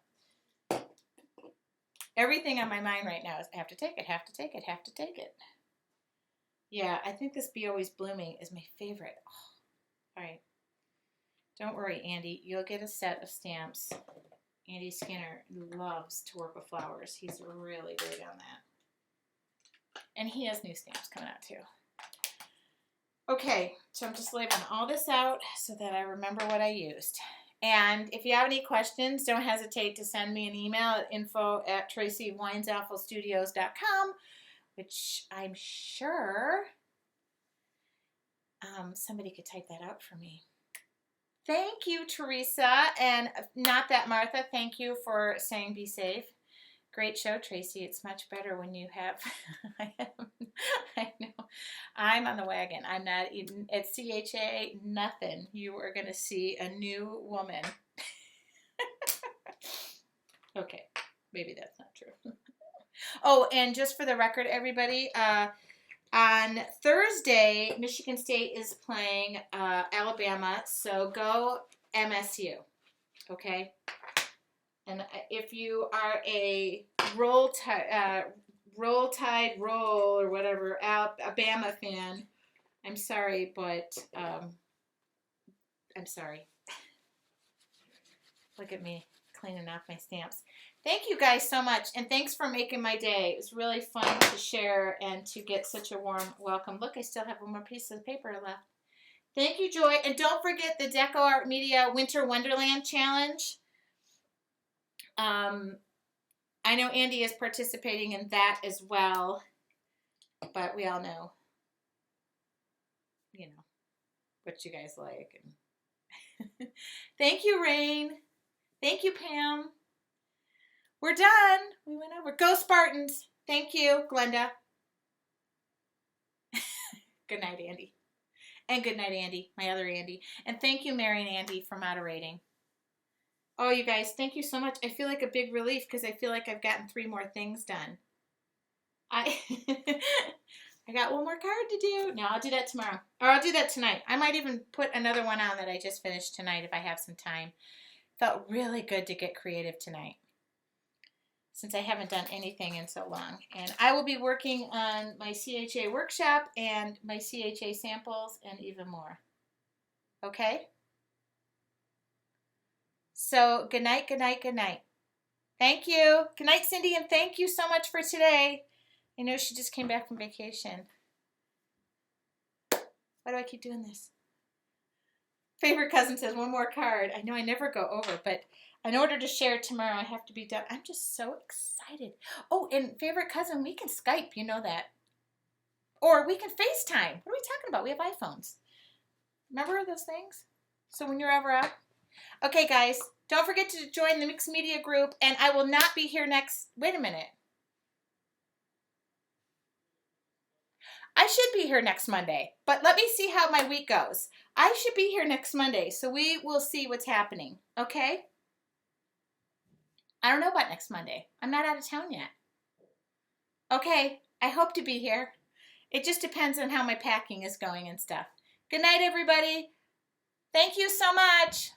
Everything on my mind right now is I have to take it, have to take it, have to take it. Yeah, I think this Be Always Blooming is my favorite. Oh, all right. Don't worry, Andy. You'll get a set of stamps. Andy Skinner loves to work with flowers. He's really big on that. And he has new stamps coming out too. Okay, so I'm just labeling all this out so that I remember what I used. And if you have any questions, don't hesitate to send me an email at info@tracywinesapfelstudios.com, which I'm sure somebody could type that out for me. Thank you, Teresa, and not that Martha. Thank you for saying be safe. Great show, Tracy. It's much better when you have. I know. I'm on the wagon. I'm not even at CHA. Nothing. You are going to see a new woman. Okay, maybe that's not true. Oh, and just for the record, everybody. On Thursday, Michigan State is playing Alabama, so go MSU, okay? And if you are a roll tide, or whatever, Alabama fan, I'm sorry, but I'm sorry. Look at me cleaning off my stamps. Thank you guys so much, and thanks for making my day. It was really fun to share and to get such a warm welcome. Look, I still have one more piece of paper left. Thank you, Joy. And don't forget the Deco Art Media Winter Wonderland Challenge. I know Andy is participating in that as well, but we all know, you know, what you guys like. And thank you, Rain. Thank you, Pam. We're done. We went over. Go Spartans. Thank you, Glenda. Good night, Andy. And good night, Andy, my other Andy. And thank you, Mary and Andy, for moderating. Oh, you guys, thank you so much. I feel like a big relief because I feel like I've gotten 3 more things done. I got one more card to do. No, I'll do that tomorrow. Or I'll do that tonight. I might even put another one on that I just finished tonight if I have some time. Felt really good to get creative tonight, since I haven't done anything in so long. And I will be working on my CHA workshop and my CHA samples and even more. Okay? So good night, good night, good night. Thank you. Good night, Cindy, and thank you so much for today. I know she just came back from vacation. Why do I keep doing this? Favorite cousin says one more card. I know I never go over, but in order to share tomorrow, I have to be done. I'm just so excited. Oh, and favorite cousin, we can Skype. You know that. Or we can FaceTime. What are we talking about? We have iPhones. Remember those things? So when you're ever out. Okay, guys. Don't forget to join the Mixed Media group. And I will not be here next. Wait a minute. I should be here next Monday. But let me see how my week goes. I should be here next Monday. So we will see what's happening. Okay? I don't know about next Monday. I'm not out of town yet. Okay, I hope to be here. It just depends on how my packing is going and stuff. Good night, everybody. Thank you so much.